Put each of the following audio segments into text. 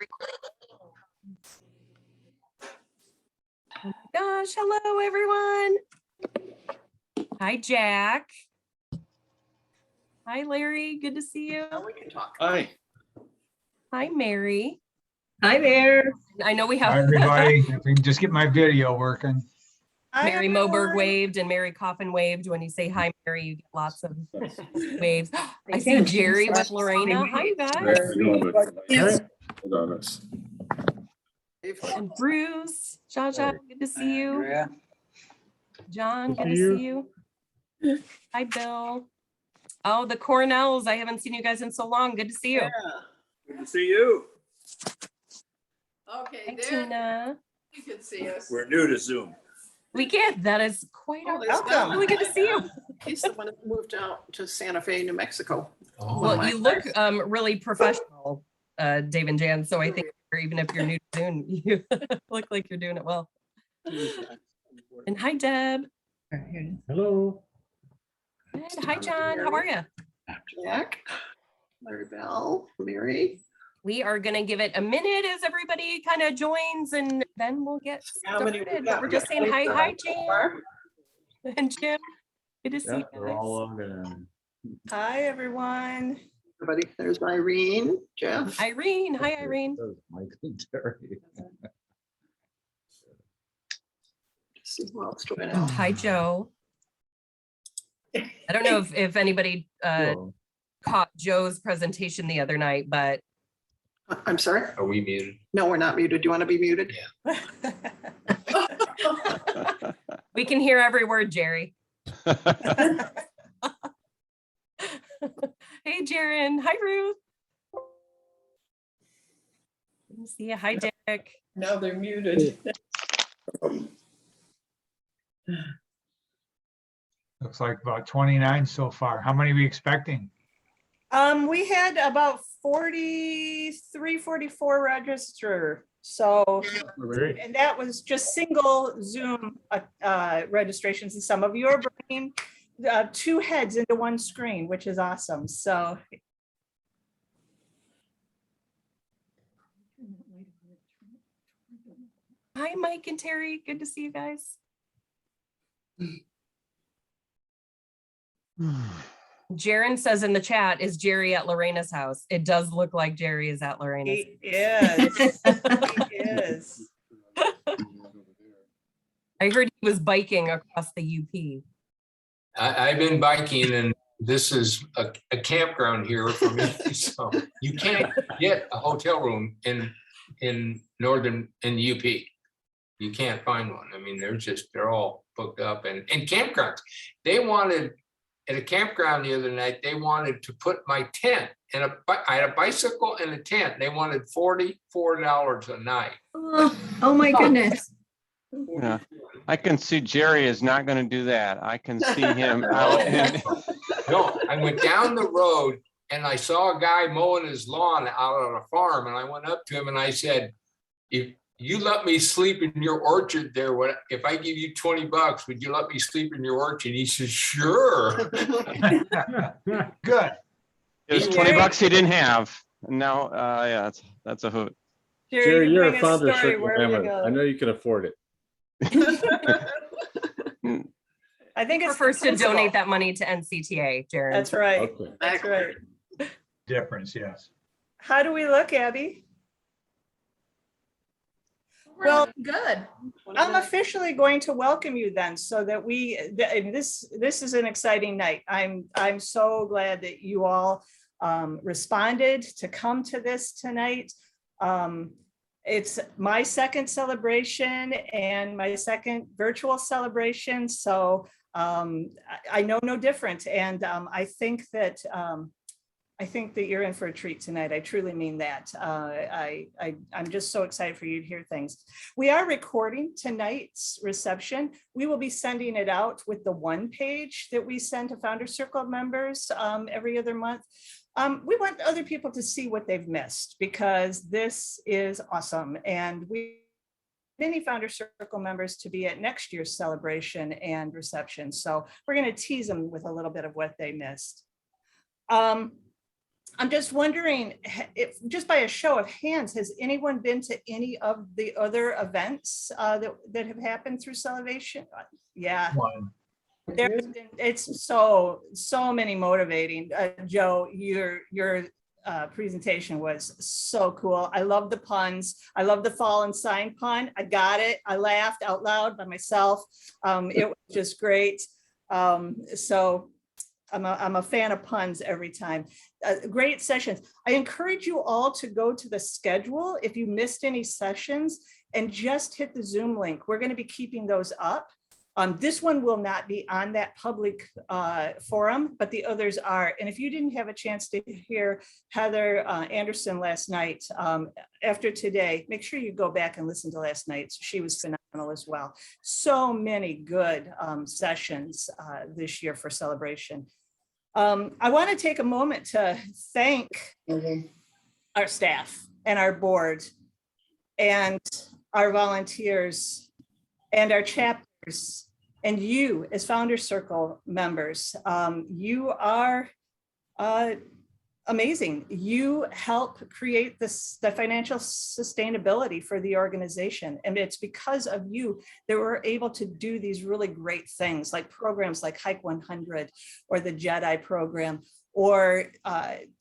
Oh my gosh, hello everyone. Hi, Jack. Hi, Larry, good to see you. Now we can talk. Hi. Hi, Mary. Hi there. I know we Hi, have everybody. If we can just get my video working. Mary Moberg waved and Mary Coffin waved. When you say hi, Mary, you get lots of waves. I see Jerry with Lorena. Hi, you guys. Yes. Hold on, it's- And Bruce, Jaja, good to see you. John, good to see you. Hi, Bill. Oh, the Cornells. I haven't seen you guys in so long. Good to see you. Yeah. Good to see you. Okay, Hi, there Tina. you can see us. We're new to Zoom. We can't. That is quite Oh, our there's welcome. Really good to see you. He's the one that moved out to Santa Fe, New Mexico. Well, you look really professional, Dave and Jan. So I think even if you're new to Zoom, you look like you're doing it well. And hi, Deb. Hello. Good. Hi, John. How are you? Jack, Larry Bell, Mary. We are going to give it a minute as everybody kind of joins, and then we'll get How many we started. got? We're We just got saying hi, 24 hi, so Jan far. and Jim. Good to see you We're all guys. logging in. Hi, everyone. Everybody, there's Irene, Jeff. Irene. Hi, Irene. That was Mike and Terry. See who else joined Oh, us. hi, Joe. I don't know if anybody Hello. caught Joe's presentation the other night, but I'm sorry? Are we muted? No, we're not muted. Do you want to be muted? we can hear every word, Jerry. Hey, Jaren. Hi, Ruth. Good to see you. Hi, Dick. Now they're muted. Looks like about 29 so far. How many are we expecting? We had about 43, 44 register. So, and that was just single Zoom registrations. And some of you are bringing 2 heads into one screen, which is awesome. So. Hi, Mike and Terry. Good to see you guys. Jaren says in the chat, is Jerry at Lorena's house? It does look like Jerry is at Lorena's. He is. He is. I heard he was biking across the UP. I've been biking and this is a campground here for me. So you can't get a hotel room in UP. You can't find one. I mean, they're all booked up and campgrounds. They wanted, at a campground the other night, they wanted to put my tent and I had a bicycle and a tent. They wanted $44 a night. Oh my goodness. Yeah, I can see Jerry is not going to do that. I can see him out. No, I went down the road and I saw a guy mowing his lawn out on a farm, and I went up to him and I said, "If you let me sleep in your orchard there, if I give you $20, would you let me sleep in your orchard?" He says, "Sure." Good. It was $20 he didn't have. And now, yeah, that's a hoot. Jerry, you're a bring founder of story Circle wherever you Hammond. go. I know you can afford it. I think it's Prefers to principle. donate that money to NCTA, Jaren. That's right. Okay. That's right. Difference, yes. How do we look, Abby? Well, good. I'm officially going to welcome you then, so that this is an exciting night. I'm so glad that you all responded to come to this tonight. It's my second celebration and my second virtual celebration, so I know no different. And I think that you're in for a treat tonight. I truly mean that. I'm just so excited for you to hear things. We are recording tonight's reception. We will be sending it out with the one page that we send to Founder Circle members every other month. We want other people to see what they've missed, because this is awesome. And we many Founder Circle members to be at next year's celebration and reception. So we're going to tease them with a little bit of what they missed. I'm just wondering if, just by a show of hands, has anyone been to any of the other events that have happened through Celebration? Yeah. One. It's so many motivating. Joe, your presentation was so cool. I love the puns. I love the fallen sign pun. I got it. I laughed out loud by myself. It was just great. So I'm a fan of puns every time. Great sessions. I encourage you all to go to the schedule if you missed any sessions and just hit the Zoom link. We're going to be keeping those up. This one will not be on that public forum, but the others are. And if you didn't have a chance to hear Heather Anderson last night, after today, make sure you go back and listen to last night's. She was phenomenal as well. So many good sessions this year for Celebration. I want to take a moment to thank our staff and our board and our volunteers and our chapters and you as Founders Circle members. You are amazing. You help create the financial sustainability for the organization. And it's because of you that we're able to do these really great things like programs like Hike 100 or the Jedi program, or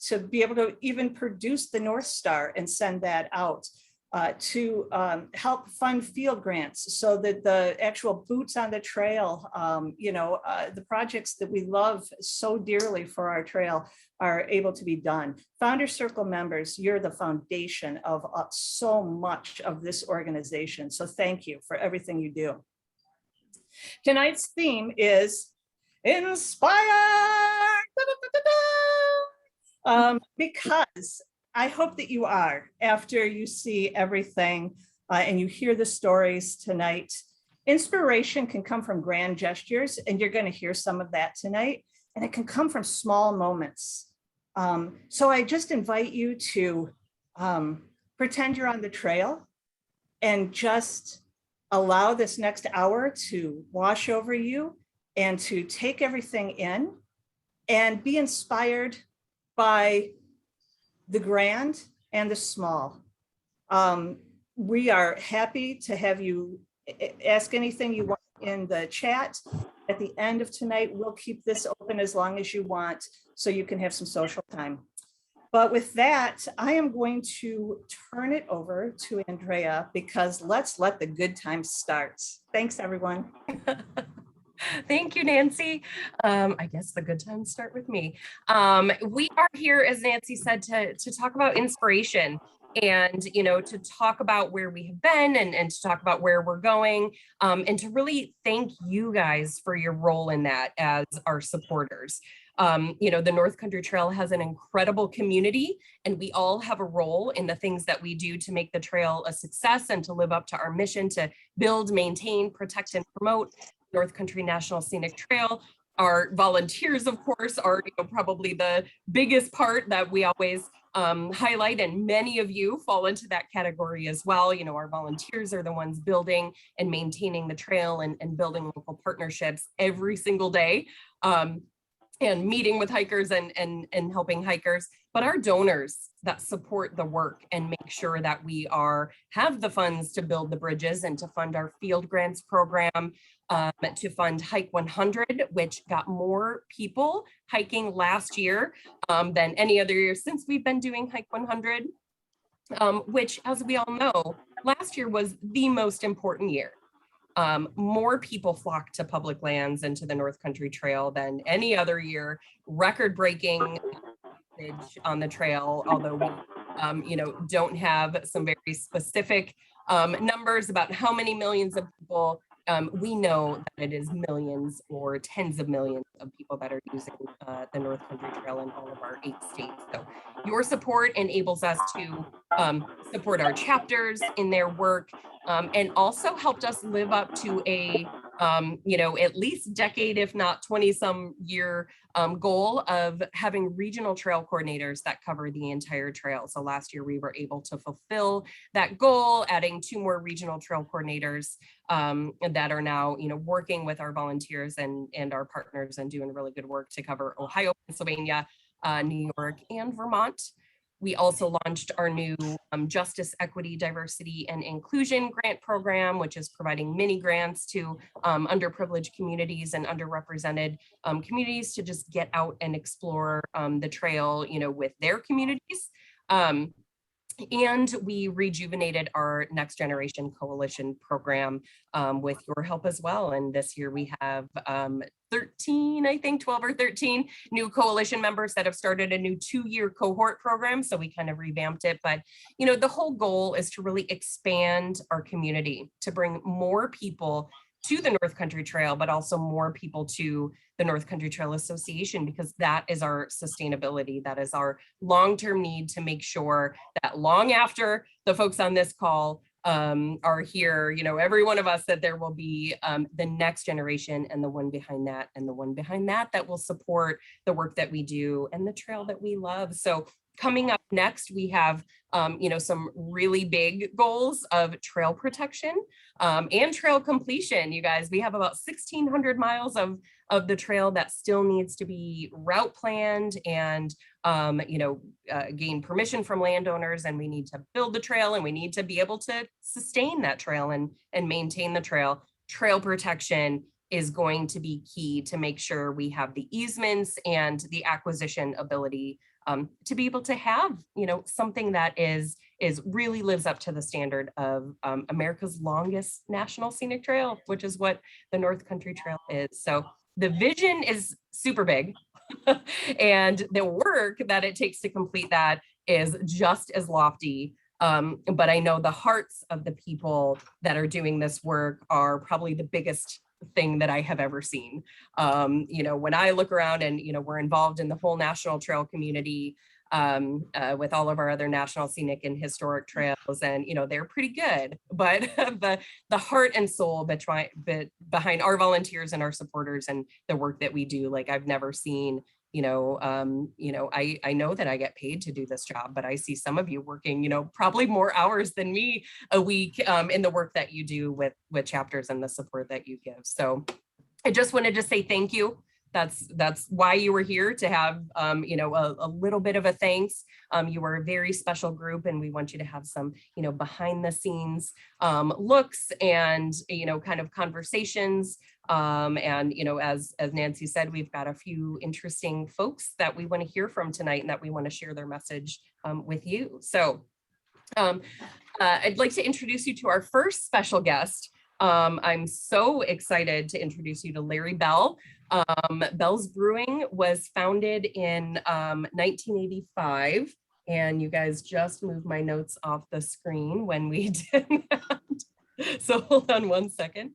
to be able to even produce the North Star and send that out. To help fund field grants so that the actual boots on the trail, the projects that we love so dearly for our trail are able to be done. Founders Circle members, you're the foundation of so much of this organization. So thank you for everything you do. Tonight's theme is Inspire, because I hope that you are, after you see everything and you hear the stories tonight. Inspiration can come from grand gestures, and you're going to hear some of that tonight, and it can come from small moments. So I just invite you to pretend you're on the trail and just allow this next hour to wash over you and to take everything in and be inspired by the grand and the small. We are happy to have you ask anything you want in the chat. At the end of tonight, we'll keep this open as long as you want so you can have some social time. But with that, I am going to turn it over to Andrea because let's let the good times start. Thanks, everyone. Thank you, Nancy. I guess the good times start with me. We are here, as Nancy said, to talk about inspiration and, to talk about where we have been and to talk about where we're going, and to really thank you guys for your role in that as our supporters. The North Country Trail has an incredible community, and we all have a role in the things that we do to make the trail a success and to live up to our mission to build, maintain, protect, and promote North Country National Scenic Trail. Our volunteers, of course, are probably the biggest part that we always highlight, and many of you fall into that category as well. Our volunteers are the ones building and maintaining the trail and building local partnerships every single day. And meeting with hikers and helping hikers, but our donors that support the work and make sure that we have the funds to build the bridges and to fund our field grants program, to fund Hike 100, which got more people hiking last year than any other year since we've been doing Hike 100, which, as we all know, last year was the most important year. More people flocked to public lands and to the North Country Trail than any other year, record-breaking on the trail, although we don't have some very specific numbers about how many millions of people. We know that it is millions or tens of millions of people that are using the North Country Trail in all of our 8 states. So your support enables us to support our chapters in their work, and also helped us live up to a at least decade, if not 20-some year goal of having regional trail coordinators that cover the entire trail. So last year we were able to fulfill that goal, adding 2 more regional trail coordinators that are now working with our volunteers and our partners and doing really good work to cover Ohio, Pennsylvania, New York, and Vermont. We also launched our new Justice, Equity, Diversity, and Inclusion Grant Program, which is providing mini grants to underprivileged communities and underrepresented communities to just get out and explore the trail, with their communities. And we rejuvenated our Next Generation Coalition program with your help as well. And this year we have 13, I think 12 or 13 new coalition members that have started a new 2-year cohort program. So we kind of revamped it. But, the whole goal is to really expand our community, to bring more people to the North Country Trail, but also more people to the North Country Trail Association, because that is our sustainability. That is our long-term need to make sure that long after the folks on this call are here, every one of us, that there will be the next generation and the one behind that and the one behind that that will support the work that we do and the trail that we love. So coming up next, we have some really big goals of trail protection and trail completion. You guys, we have about 1,600 miles of the trail that still needs to be route planned and gain permission from landowners, and we need to build the trail, and we need to be able to sustain that trail and maintain the trail. Trail protection is going to be key to make sure we have the easements and the acquisition ability to be able to have, something that is really lives up to the standard of America's longest national scenic trail, which is what the North Country Trail is. So the vision is super big and the work that it takes to complete that is just as lofty. But I know the hearts of the people that are doing this work are probably the biggest thing that I have ever seen. When I look around and, we're involved in the whole national trail community with all of our other national scenic and historic trails, and, they're pretty good, but the heart and soul behind our volunteers and our supporters and the work that we do, like I've never seen. I know that I get paid to do this job, but I see some of you working, probably more hours than me a week in the work that you do with chapters and the support that you give. So I just wanted to say thank you. That's why you were here, to have a little bit of a thanks. You were a very special group, and we want you to have some behind the scenes looks and kind of conversations. And as Nancy said, we've got a few interesting folks that we want to hear from tonight and that we want to share their message with you. So I'd like to introduce you to our first special guest. I'm so excited to introduce you to Larry Bell. Bell's Brewing was founded in 1985, and you guys just moved my notes off the screen when we did that. So hold on one second.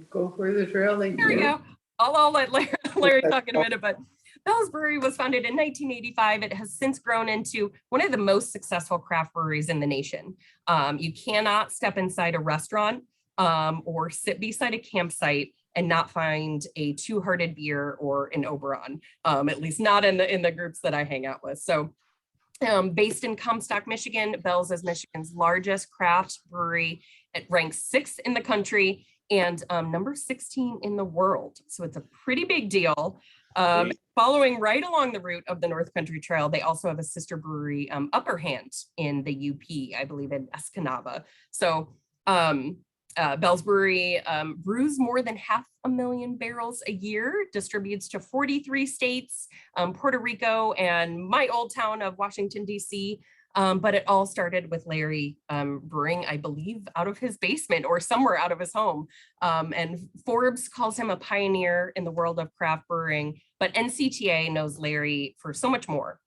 Go for the trail. There we go. I'll let Larry talk in a minute, but Bell's Brewery was founded in 1985. It has since grown into one of the most successful craft breweries in the nation. You cannot step inside a restaurant or sit beside a campsite and not find a Two Hearted beer or an Oberon, at least not in the groups that I hang out with. So based in Comstock, Michigan, Bell's is Michigan's largest craft brewery. It ranks 6th in the country and number 16 in the world. So it's a pretty big deal. Following right along the route of the North Country Trail, they also have a sister brewery, Upper Hand, in the UP, I believe in Escanaba. So Bell's Brewery brews more than 500,000 barrels a year, distributes to 43 states, Puerto Rico, and my old town of Washington, D.C. But it all started with Larry brewing, I believe, out of his basement or somewhere out of his home. And Forbes calls him a pioneer in the world of craft brewing, but NCTA knows Larry for so much more.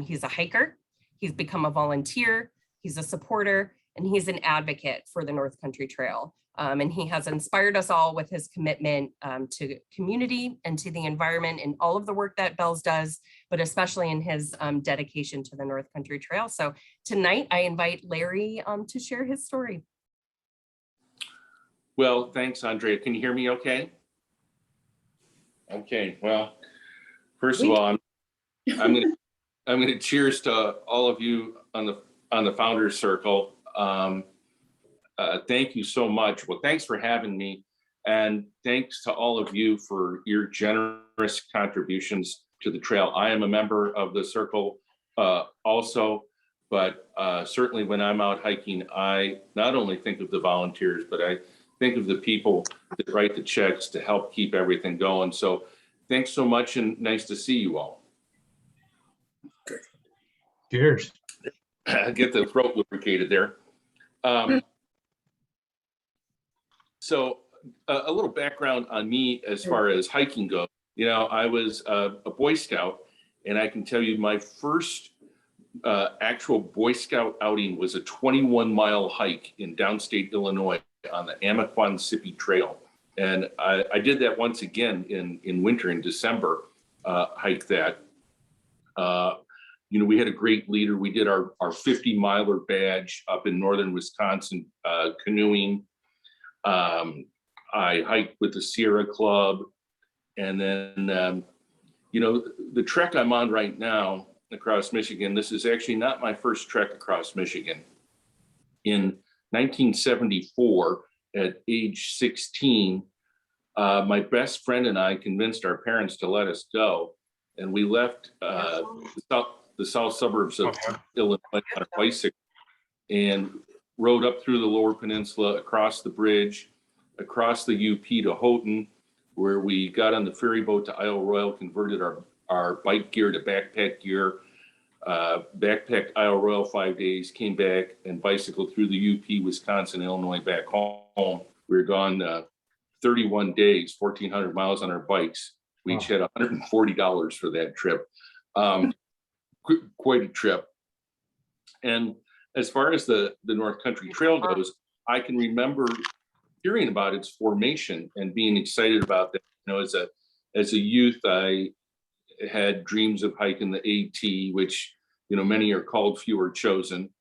He's a hiker, he's become a volunteer, he's a supporter, and he's an advocate for the North Country Trail. And he has inspired us all with his commitment to community and to the environment in all of the work that Bell's does, but especially in his dedication to the North Country Trail. So tonight I invite Larry to share his story. Well, thanks, Andrea. Can you hear me okay? Okay, well, first of all, I'm gonna cheers to all of you on the Founders Circle. Thank you so much. Well, thanks for having me. And thanks to all of you for your generous contributions to the trail. I am a member of the circle also, but certainly when I'm out hiking, I not only think of the volunteers, but I think of the people that write the checks to help keep everything going. So thanks so much and nice to see you all. Cheers. Get the throat lubricated there. So a little background on me as far as hiking goes. You know, I was a Boy Scout, and I can tell you my first actual Boy Scout outing was a 21-mile hike in downstate Illinois on the Amaquan-Sippy Trail. And I did that once again in winter, in December, hike that. You know, we had a great leader. We did our 50-miler badge up in northern Wisconsin, canoeing. I hiked with the Sierra Club. And then, you know, the trek I'm on right now across Michigan, this is actually not my first trek across Michigan. In 1974, at age 16, my best friend and I convinced our parents to let us go. And we left the south suburbs of Illinois on a bicycle and rode up through the Lower Peninsula, across the bridge, across the UP to Houghton, where we got on the ferry boat to Isle Royale, converted our bike gear to backpack gear, backpacked Isle Royale 5 days, came back and bicycled through the UP, Wisconsin, Illinois, back home. We were gone 31 days, 1,400 miles on our bikes. We each had $140 for that trip. Quite a trip. And as far as the North Country Trail goes, I can remember hearing about its formation and being excited about that. You know, as a youth, I had dreams of hiking the AT, which, you know, many are called, few are chosen.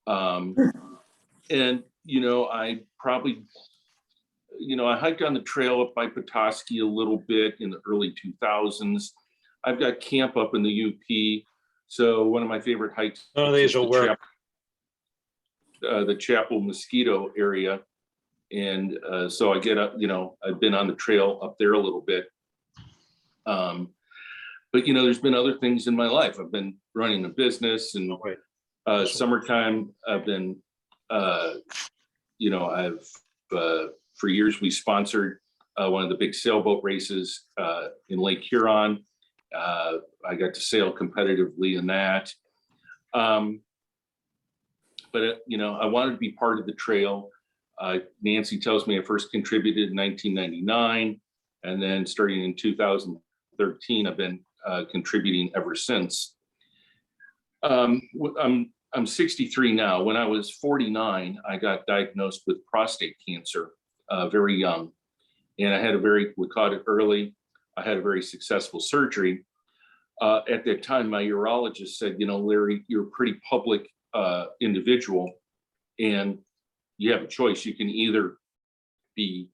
And, you know, I hiked on the trail up by Petoskey a little bit in the early 2000s. I've got camp up in the UP. So one of my favorite hikes is the Chapel Mosquito area. And so I get up, you know, I've been on the trail up there a little bit. But, you know, there's been other things in my life. I've been running a business, and summertime, I've been, you know, for years, we sponsored one of the big sailboat races in Lake Huron. I got to sail competitively in that. But, you know, I wanted to be part of the trail. Nancy tells me I first contributed in 1999, and then starting in 2013, I've been contributing ever since. I'm 63 now. When I was 49, I got diagnosed with prostate cancer very young. And we caught it early. I had a very successful surgery. At that time, my urologist said, you know, Larry, you're a pretty public individual, and you have a choice. You can either be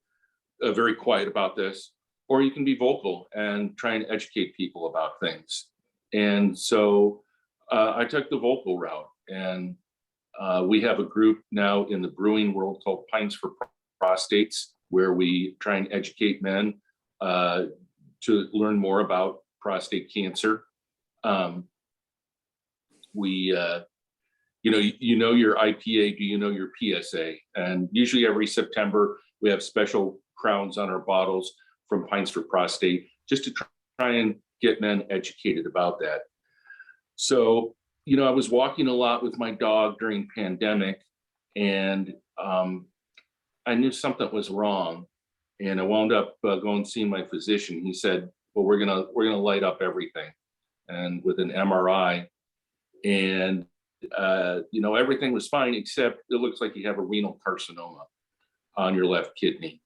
very quiet about this, or you can be vocal and try and educate people about things. And so I took the vocal route, and we have a group now in the brewing world called Pints for Prostates, where we try and educate men to learn more about prostate cancer. You know your IPA, do you know your PSA? And usually every September, we have special crowns on our bottles from Pints for Prostate, just to try and get men educated about that. So, you know, I was walking a lot with my dog during pandemic, and I knew something was wrong. And I wound up going seeing my physician. He said, well, we're gonna light up everything, and with an MRI. And you know, everything was fine, except it looks like you have a renal carcinoma on your left kidney.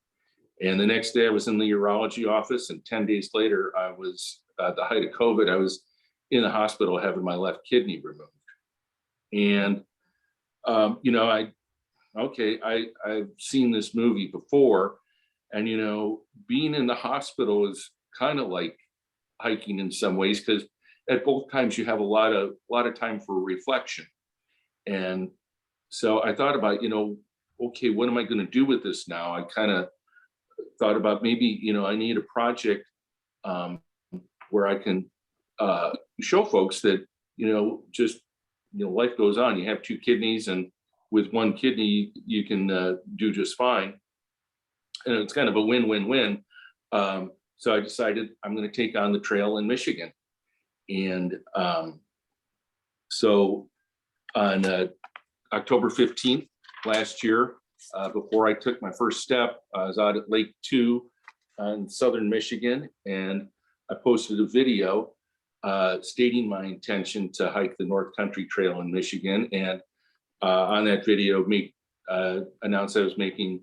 And the next day I was in the urology office, and 10 days later, I was at the height of COVID, I was in the hospital having my left kidney removed. And, you know, I've seen this movie before, and, you know, being in the hospital is kind of like hiking in some ways, because at both times you have a lot of time for reflection. And so I thought about, you know, okay, what am I going to do with this now? I kind of thought about maybe, you know, I need a project where I can show folks that, just, life goes on. You have 2 kidneys, and with 1 kidney, you can do just fine. And it's kind of a win-win-win. So I decided I'm going to take on the trail in Michigan. And so on October 15th last year, before I took my first step, I was out at Lake 2 in southern Michigan, and I posted a video stating my intention to hike the North Country Trail in Michigan. And on that video, announced I was making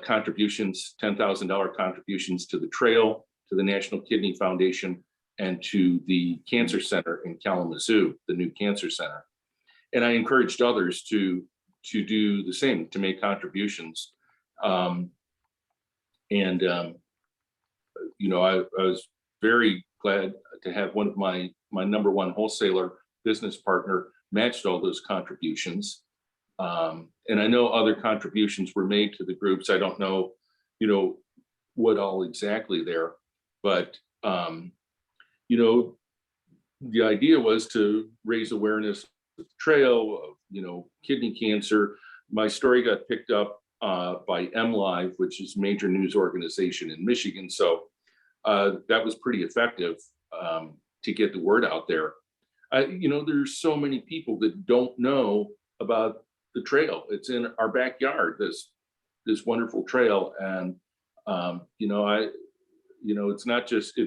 contributions, $10,000 contributions to the trail, to the National Kidney Foundation, and to the Cancer Center in Kalamazoo, the new Cancer Center. And I encouraged others to do the same, to make contributions. I was very glad to have one of my number one wholesaler business partner matched all those contributions. And I know other contributions were made to the groups. I don't know, what all exactly there, but, the idea was to raise awareness of the trail, of, kidney cancer. My story got picked up by MLive, which is a major news organization in Michigan. So that was pretty effective to get the word out there. There's so many people that don't know about the trail. It's in our backyard, this wonderful trail. And, it's not just,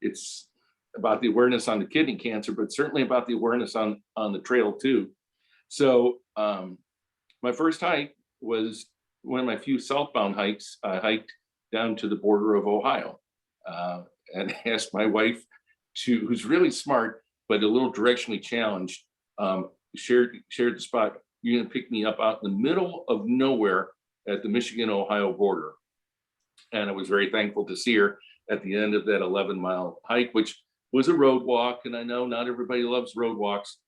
it's about the awareness on the kidney cancer, but certainly about the awareness on the trail too. So my first hike was one of my few southbound hikes. I hiked down to the border of Ohio and asked my wife who's really smart, but a little directionally challenged, shared the spot. You're gonna pick me up out in the middle of nowhere at the Michigan-Ohio border. And I was very thankful to see her at the end of that 11-mile hike, which was a road walk. And I know not everybody loves road walks,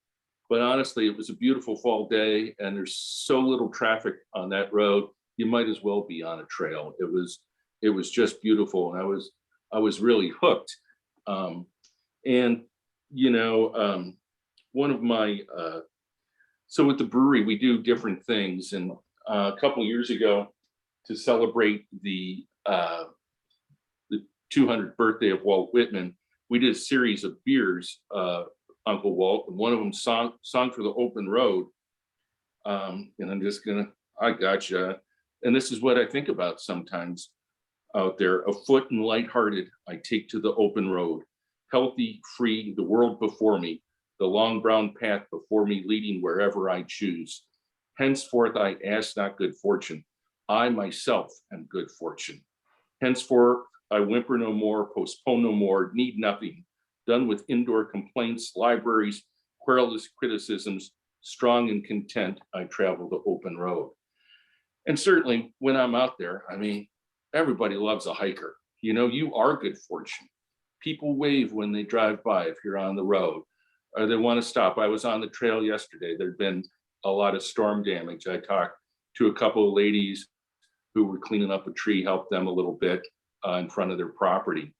but honestly, it was a beautiful fall day and there's so little traffic on that road. You might as well be on a trail. It was just beautiful. And I was really hooked. One of my, so with the brewery, we do different things. And a couple of years ago, to celebrate the 200th birthday of Walt Whitman, we did a series of beers, Uncle Walt, and one of them song for the open road. And I gotcha. And this is what I think about sometimes out there. Afoot and lighthearted, I take to the open road. Healthy, free, the world before me, the long brown path before me leading wherever I choose. Henceforth I ask not good fortune, I myself am good fortune. Henceforth I whimper no more, postpone no more, need nothing. Done with indoor complaints, libraries, querulous criticisms, strong and content, I travel the open road. And certainly when I'm out there, everybody loves a hiker. You are good fortune. People wave when they drive by if you're on the road, or they want to stop. I was on the trail yesterday. There'd been a lot of storm damage. I talked to a couple of ladies who were cleaning up a tree, helped them a little bit in front of their property.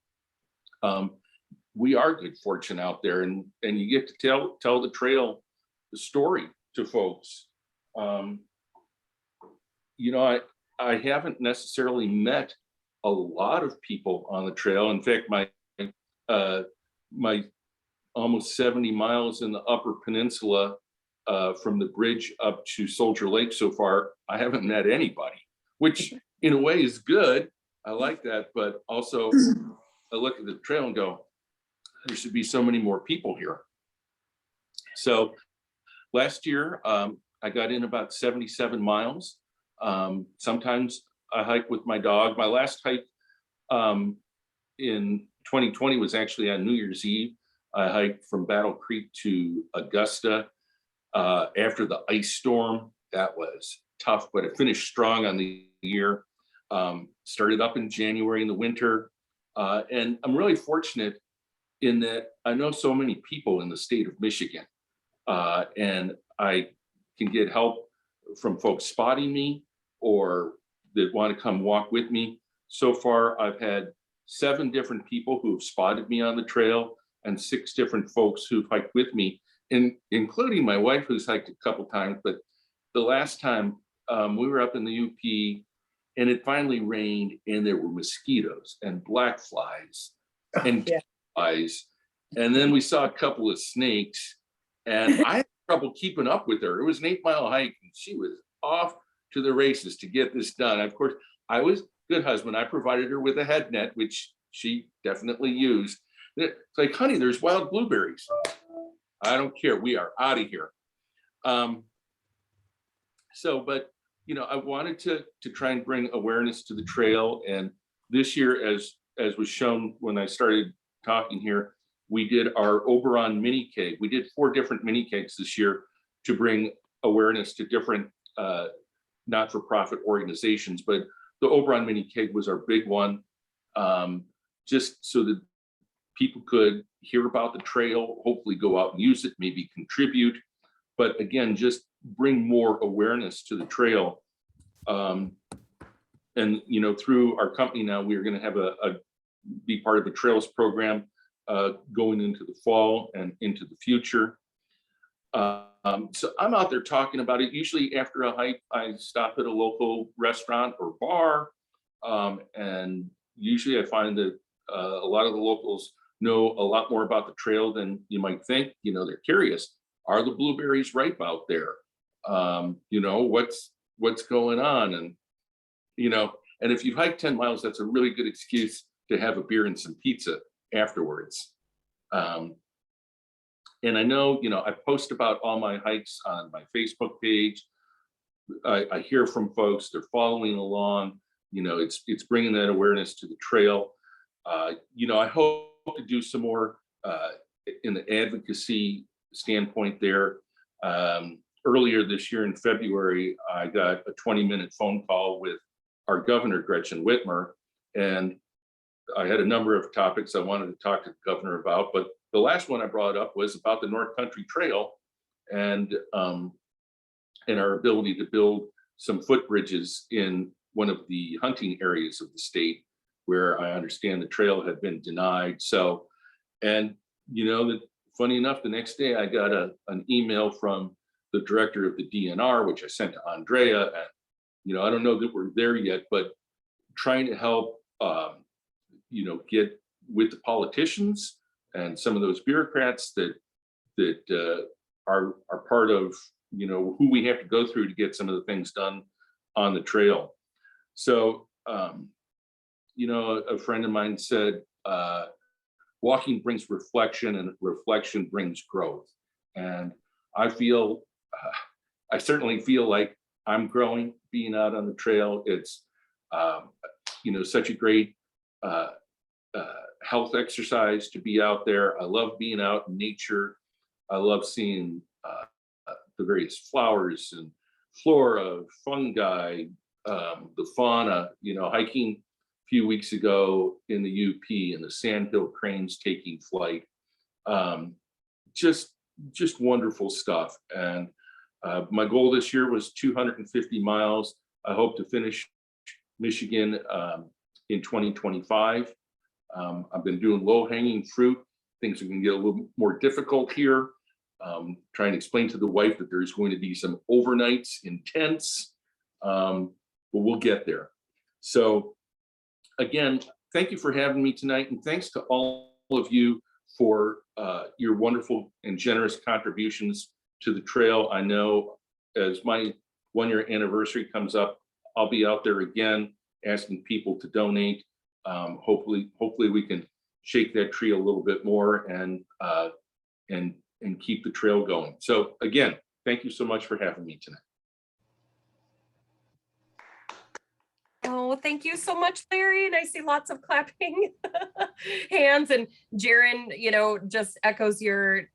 We are good fortune out there, and you get to tell the trail, the story to folks. I haven't necessarily met a lot of people on the trail. In fact, my almost 70 miles in the Upper Peninsula from the bridge up to Soldier Lake so far, I haven't met anybody, which in a way is good. I like that, but also I look at the trail and go, there should be so many more people here. So last year, I got in about 77 miles. Sometimes I hike with my dog. My last hike in 2020 was actually on New Year's Eve. I hiked from Battle Creek to Augusta after the ice storm. That was tough, but it finished strong on the year. Started up in January in the winter. And I'm really fortunate in that I know so many people in the state of Michigan. And I can get help from folks spotting me or that want to come walk with me. So far, I've had 7 different people who have spotted me on the trail. and 6 different folks who've hiked with me, including my wife, who's hiked a couple times. But the last time we were up in the UP, and it finally rained, and there were mosquitoes and black flies and Yeah. flies. And then we saw a couple of snakes, and I had trouble keeping up with her. It was an 8-mile hike, and she was off to the races to get this done. Of course, I was a good husband. I provided her with a head net, which she definitely used. It's like, honey, there's wild blueberries. I don't care. We are out of here. But you know, I wanted to try and bring awareness to the trail. And this year, as was shown when I started talking here, we did our Oberon mini keg. We did 4 different mini kegs this year to bring awareness to different not-for-profit organizations. But the Oberon mini keg was our big one, just so that people could hear about the trail, hopefully go out and use it, maybe contribute. But again, just bring more awareness to the trail. And you know, through our company now, we're going to have be part of a trails program going into the fall and into the future. So I'm out there talking about it. Usually after a hike, I stop at a local restaurant or bar. And usually I find that a lot of the locals know a lot more about the trail than you might think. You know, they're curious. Are the blueberries ripe out there? You know, what's going on? And, you know, and if you hike 10 miles, that's a really good excuse to have a beer and some pizza afterwards. And I know, you know, I post about all my hikes on my Facebook page. I hear from folks, they're following along. You know, it's bringing that awareness to the trail. You know, I hope to do some more in the advocacy standpoint there. Earlier this year in February, I got a 20-minute phone call with our governor, Gretchen Whitmer, and I had a number of topics I wanted to talk to the governor about, but the last one I brought up was about the North Country Trail and our ability to build some footbridges in one of the hunting areas of the state where I understand the trail had been denied. So, and you know, funny enough, the next day I got an email from the director of the DNR, which I sent to Andrea. And, you know, I don't know that we're there yet, but trying to help, you know, get with the politicians and some of those bureaucrats that are part of, you know, who we have to go through to get some of the things done on the trail. So, you know, a friend of mine said, walking brings reflection and reflection brings growth. And I feel, I certainly feel like I'm growing being out on the trail. It's, you know, such a great health exercise to be out there. I love being out in nature. I love seeing the various flowers and flora, fungi, the fauna, you know, hiking a few weeks ago in the UP and the sandhill cranes taking flight. Just wonderful stuff. And my goal this year was 250 miles. I hope to finish Michigan in 2025. I've been doing low hanging fruit. Things are going to get a little more difficult here. Trying to explain to the wife that there's going to be some overnights in tents, but we'll get there. So again, thank you for having me tonight. And thanks to all of you for your wonderful and generous contributions to the trail. I know as my 1-year anniversary comes up, I'll be out there again asking people to donate. Hopefully we can shake that tree a little bit more and keep the trail going. So again, thank you so much for having me tonight. Oh, thank you so much, Larry. And I see lots of clapping hands, and Jaron, you know, just echoes your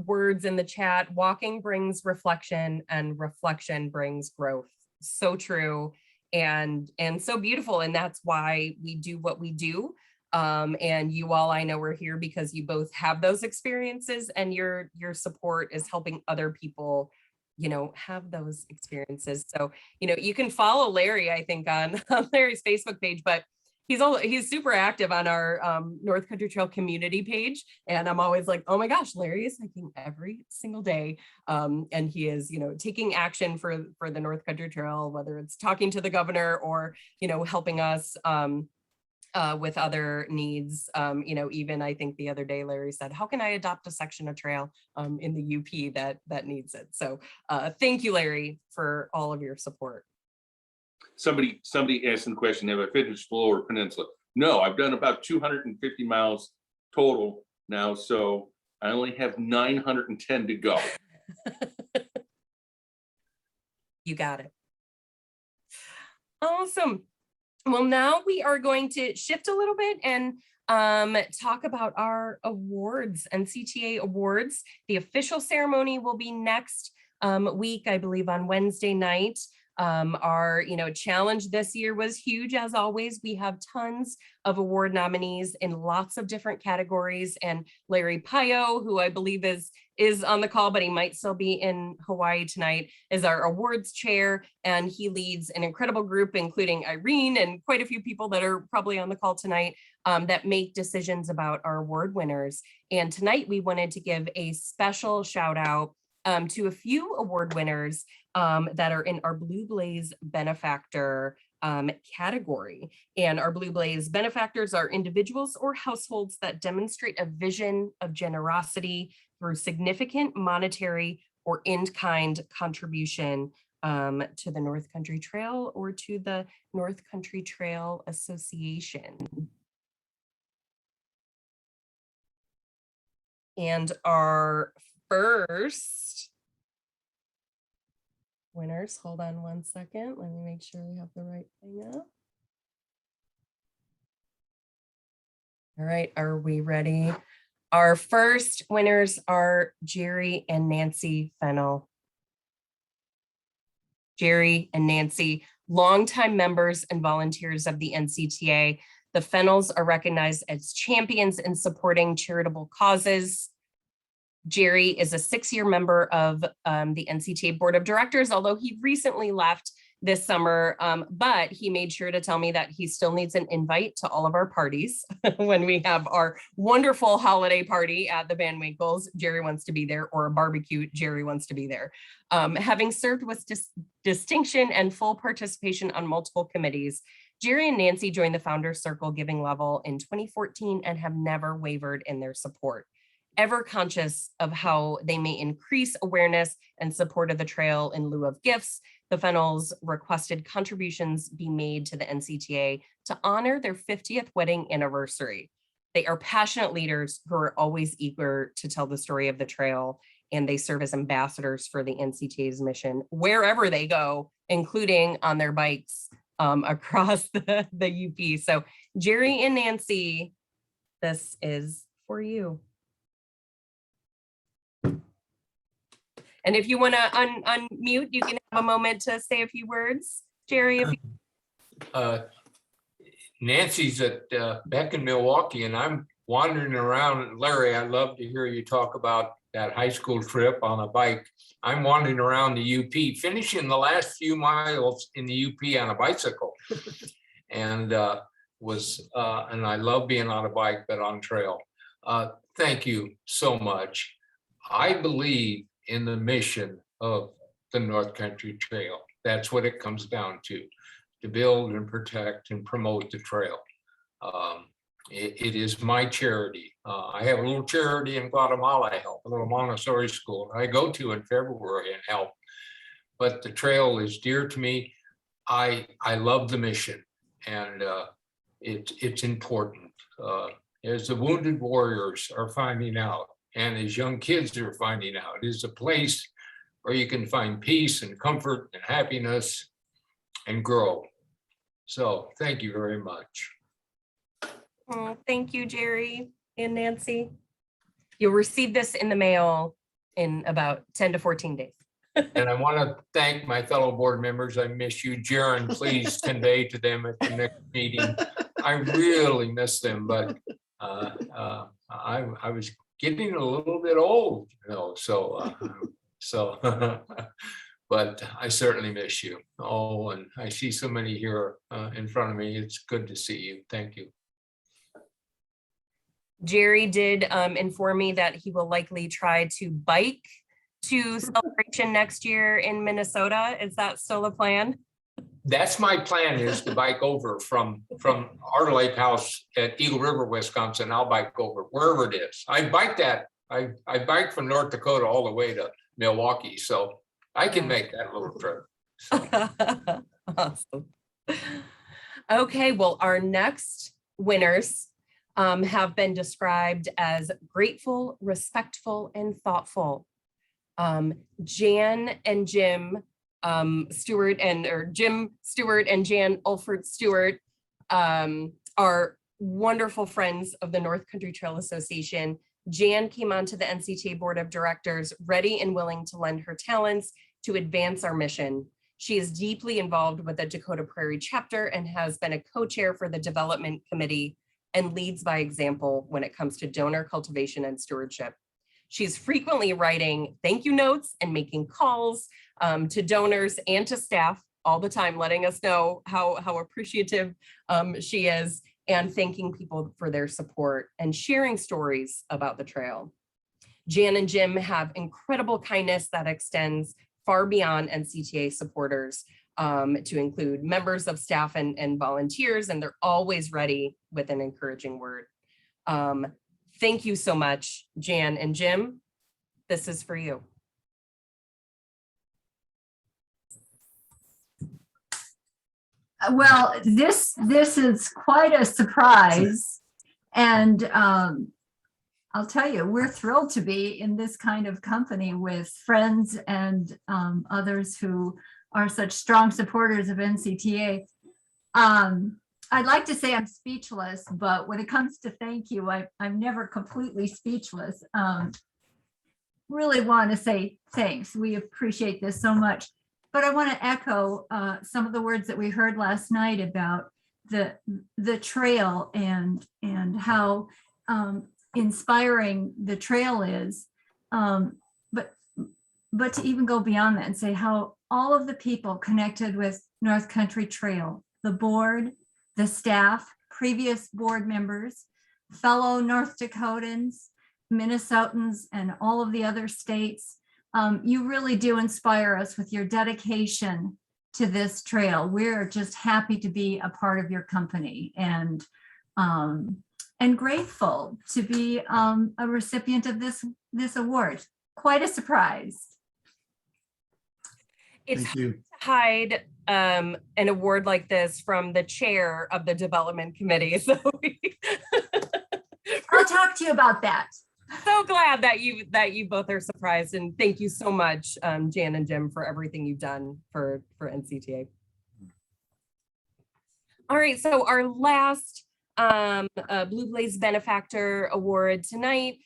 words in the chat. Walking brings reflection and reflection brings growth. So true. And so beautiful. And that's why we do what we do. And you all, I know, we're here because you both have those experiences, and your support is helping other people, you know, have those experiences. So, you know, you can follow Larry, I think, on Larry's Facebook page, but he's super active on our North Country Trail community page. And I'm always like, oh my gosh, Larry is hiking every single day. And he is, taking action for the North Country Trail, whether it's talking to the governor or, helping us with other needs. Even I think the other day, Larry said, how can I adopt a section of trail in the UP that needs it? So thank you, Larry, for all of your support. Somebody asked the question, have I finished Lower Peninsula? No, I've done about 250 miles total now, so I only have 910 to go. You got it. Awesome. Well, now we are going to shift a little bit and talk about our awards, NCTA awards. The official ceremony will be next week, I believe on Wednesday night. Our challenge this year was huge. As always, we have tons of award nominees in lots of different categories, and Larry Pio, who I believe is on the call, but he might still be in Hawaii tonight, is our awards chair, and he leads an incredible group, including Irene and quite a few people that are probably on the call tonight that make decisions about our award winners. And tonight we wanted to give a special shout out to a few award winners that are in our Blue Blaze benefactor category. And our Blue Blaze benefactors are individuals or households that demonstrate a vision of generosity through significant monetary or in-kind contribution to the North Country Trail or to the North Country Trail Association. And our first winners, hold on one second. Let me make sure we have the right thing up. All right, are we ready? Our first winners are Jerry and Nancy Fennell. Jerry and Nancy, longtime members and volunteers of the NCTA. The Fennells are recognized as champions in supporting charitable causes. Jerry is a 6-year member of the NCTA Board of Directors, although he recently left this summer, but he made sure to tell me that he still needs an invite to all of our parties. When we have our wonderful holiday party at the Van Winkles, Jerry wants to be there, or a barbecue, Jerry wants to be there. Having served with distinction and full participation on multiple committees, Jerry and Nancy joined the Founders Circle Giving Level in 2014 and have never wavered in their support. Ever conscious of how they may increase awareness and support of the trail in lieu of gifts, the Fennells requested contributions be made to the NCTA to honor their 50th wedding anniversary. They are passionate leaders who are always eager to tell the story of the trail, and they serve as ambassadors for the NCTA's mission wherever they go, including on their bikes across the UP. So Jerry and Nancy, this is for you. And if you want to unmute, you can have a moment to say a few words. Jerry, if you... Nancy's back in Milwaukee, and I'm wandering around. Larry, I'd love to hear you talk about that high school trip on a bike. I'm wandering around the UP, finishing the last few miles in the UP on a bicycle. And and I love being on a bike, but on trail. Thank you so much. I believe in the mission of the North Country Trail. That's what it comes down to build and protect and promote the trail. It is my charity. I have a little charity in Guatemala I help, a little Montessori school I go to in February and help. But the trail is dear to me. I love the mission, and it's important. As the wounded warriors are finding out, and as young kids are finding out, is a place where you can find peace and comfort and happiness and grow. So thank you very much. Oh, thank you, Jerry and Nancy. You'll receive this in the mail in about 10 to 14 days. And I want to thank my fellow board members. I miss you, Jaron. Please convey to them at the next meeting. I really miss them, but I was getting a little bit old, you know, so but I certainly miss you. Oh, and I see so many here in front of me. It's good to see you. Thank you. Jerry did inform me that he will likely try to bike to Celebration next year in Minnesota. Is that still a plan? That's my plan, is to bike over from our lake house at Eagle River, Wisconsin. I'll bike over wherever it is. I biked from North Dakota all the way to Milwaukee, so I can make that little trip. So, Awesome. Okay, well, our next winners have been described as grateful, respectful, and thoughtful. Jan and Jim Stewart or Jim Stewart and Jan Ulford Stewart are wonderful friends of the North Country Trail Association. Jan came onto the NCTA Board of Directors ready and willing to lend her talents to advance our mission. She is deeply involved with the Dakota Prairie chapter and has been a co-chair for the development committee and leads by example when it comes to donor cultivation and stewardship. She's frequently writing thank you notes and making calls to donors and to staff all the time, letting us know how appreciative she is and thanking people for their support and sharing stories about the trail. Jan and Jim have incredible kindness that extends far beyond NCTA supporters to include members of staff and volunteers, and they're always ready with an encouraging word. Thank you so much, Jan and Jim. This is for you. Well, this is quite a surprise. And I'll tell you, we're thrilled to be in this kind of company with friends and others who are such strong supporters of NCTA. I'd like to say I'm speechless, but when it comes to thank you, I'm never completely speechless. Really want to say thanks. We appreciate this so much. But I want to echo some of the words that we heard last night about the trail and how inspiring the trail is. But to even go beyond that and say how all of the people connected with North Country Trail, the board, the staff, previous board members, fellow North Dakotans, Minnesotans, and all of the other states, you really do inspire us with your dedication to this trail. We're just happy to be a part of your company and grateful to be a recipient of this award. Quite a surprise. It's hard to hide an award like this from the chair of the development committee. So I'll talk to you about that. So glad that you both are surprised, and thank you so much, Jan and Jim, for everything you've done for NCTA. All right, so our last Blue Blaze Benefactor Award tonight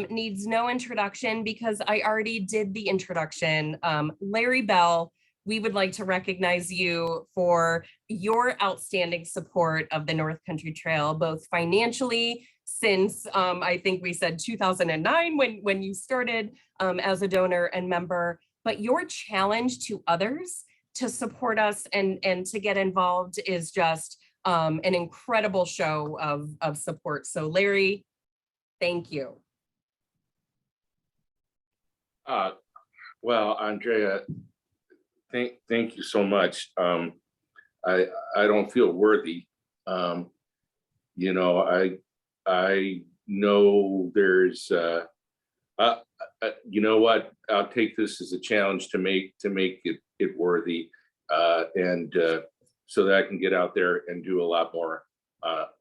needs no introduction because I already did the introduction. Larry Bell, we would like to recognize you for your outstanding support of the North Country Trail, both financially since I think we said 2009 when you started as a donor and member, but your challenge to others to support us and to get involved is just an incredible show of support. So Larry, thank you. Well, Andrea, thank you so much. I don't feel worthy. You know, I know there's, you know what, I'll take this as a challenge to make it worthy, and so that I can get out there and do a lot more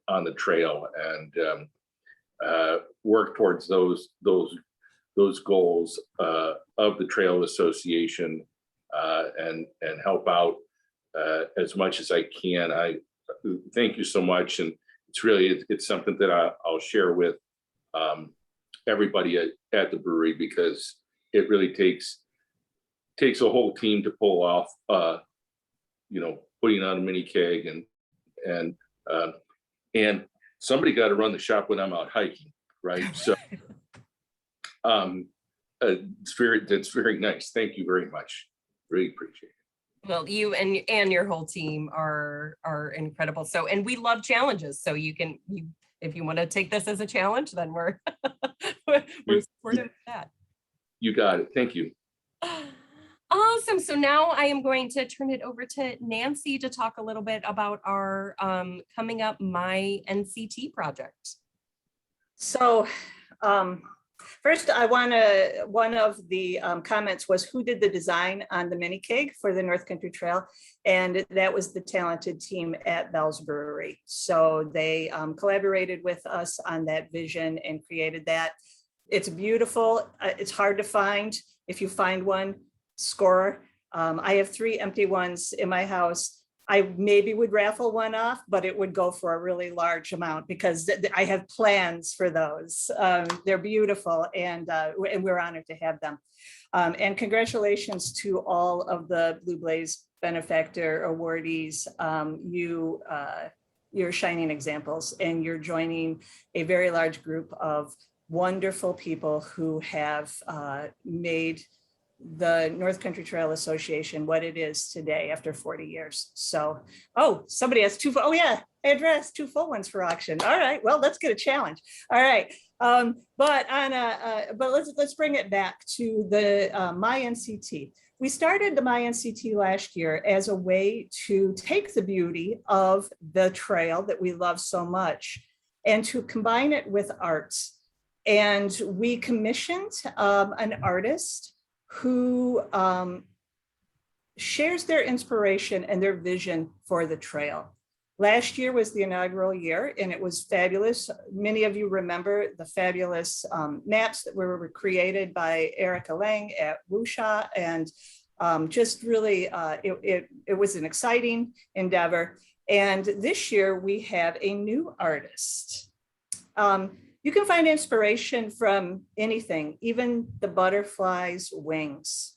on the trail and work towards those goals of the Trail Association and help out as much as I can. I thank you so much, and it's something that I'll share with everybody at the brewery, because it really takes a whole team to pull off you know, putting on a mini keg and somebody got to run the shop when I'm out hiking, right? So it's very nice. Thank you very much. Really appreciate it. Well, you and your whole team are incredible. So, and we love challenges. So if you want to take this as a challenge, then we're supportive of that. You got it. Thank you. Awesome. So now I am going to turn it over to Nancy to talk a little bit about our coming up My NCT project. So first, one of the comments was who did the design on the mini keg for the North Country Trail? And that was the talented team at Bell's Brewery. So they collaborated with us on that vision and created that. It's beautiful. It's hard to find. If you find one, score. I have 3 empty ones in my house. I maybe would raffle one off, but it would go for a really large amount because I have plans for those. They're beautiful, and we're honored to have them. And congratulations to all of the Blue Blaze benefactor awardees. You're shining examples, and you're joining a very large group of wonderful people who have made the North Country Trail Association what it is today after 40 years. So, somebody has 2, oh yeah, address 2 full ones for auction. All right, well, let's get a challenge. All right, but let's bring it back to the My NCT. We started the My NCT last year as a way to take the beauty of the trail that we love so much and to combine it with arts. And we commissioned an artist who shares their inspiration and their vision for the trail. Last year was the inaugural year, and it was fabulous. Many of you remember the fabulous maps that were created by Erica Lang at Wusha, and just really, it was an exciting endeavor. And this year we have a new artist. You can find inspiration from anything, even the butterfly's wings.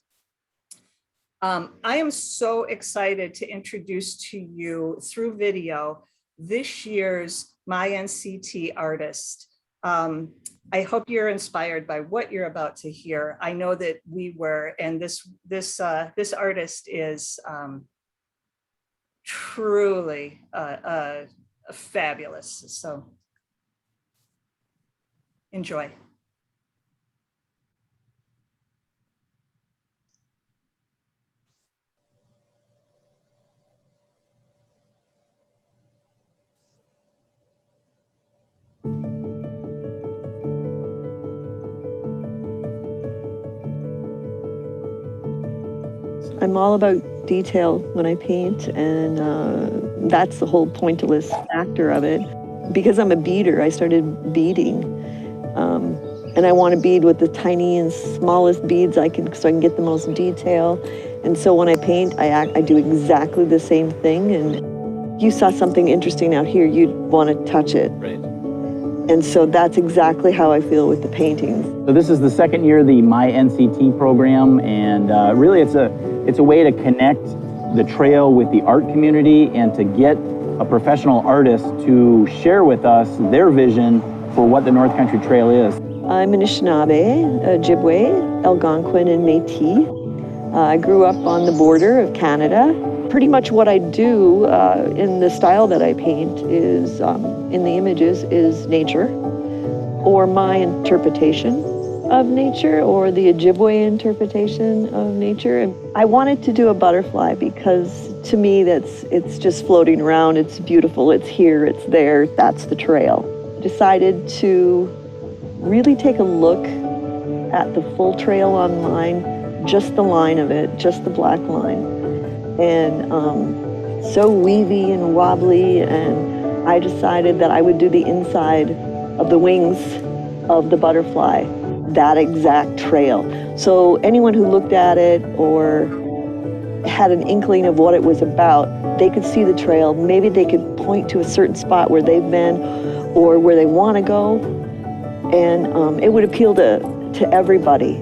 I am so excited to introduce to you through video this year's My NCT artist. I hope you're inspired by what you're about to hear. I know that we were, and this artist is truly fabulous. So. Enjoy. I'm all about detail when I paint, and that's the whole pointillist factor of it. Because I'm a beader, I started beading. And I want to bead with the tiny and smallest beads I can, so I can get the most detail. And so when I paint, I do exactly the same thing. And you saw something interesting out here, you'd want to touch it. Right. And so that's exactly how I feel with the paintings. So this is the second year of the My NCT program, and really it's a way to connect the trail with the art community and to get a professional artist to share with us their vision for what the North Country Trail is. I'm Anishinaabe, Ojibwe, Algonquin, and Métis. I grew up on the border of Canada. Pretty much what I do in the style that I paint is, in the images, is nature, or my interpretation of nature, or the Ojibwe interpretation of nature. And I wanted to do a butterfly because to me it's just floating around, it's beautiful, it's here, it's there, that's the trail. Decided to really take a look at the full trail online, just the line of it, just the black line. And so weavy and wobbly, and I decided that I would do the inside of the wings of the butterfly, that exact trail. So anyone who looked at it or had an inkling of what it was about, they could see the trail. Maybe they could point to a certain spot where they've been or where they want to go, and it would appeal to everybody.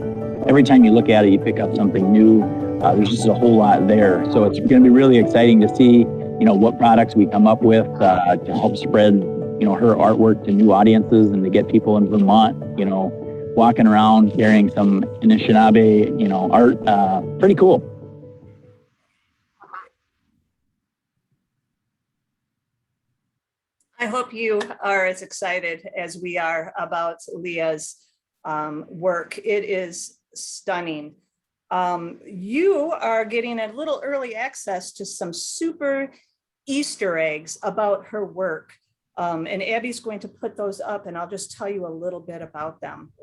Every time you look at it, you pick up something new. There's just a whole lot there. So it's going to be really exciting to see, what products we come up with to help spread, her artwork to new audiences and to get people in Vermont, walking around carrying some Anishinaabe, art. Pretty cool. I hope you are as excited as we are about Leah's work. It is stunning. You are getting a little early access to some super Easter eggs about her work. And Abby's going to put those up, and I'll just tell you a little bit about them.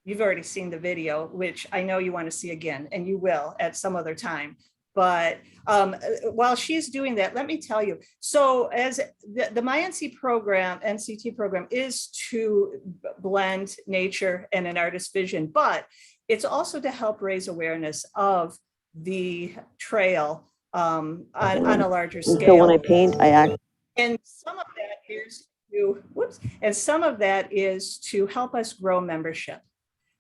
You've already seen the video, which I know you want to see again, and you will at some other time. But while she's doing that, let me tell you. So as the MyNC program, NCT program, is to blend nature and an artist's vision, but it's also to help raise awareness of the trail on a larger scale. So when I paint, I act. And some of that is to, and some of that is to help us grow membership.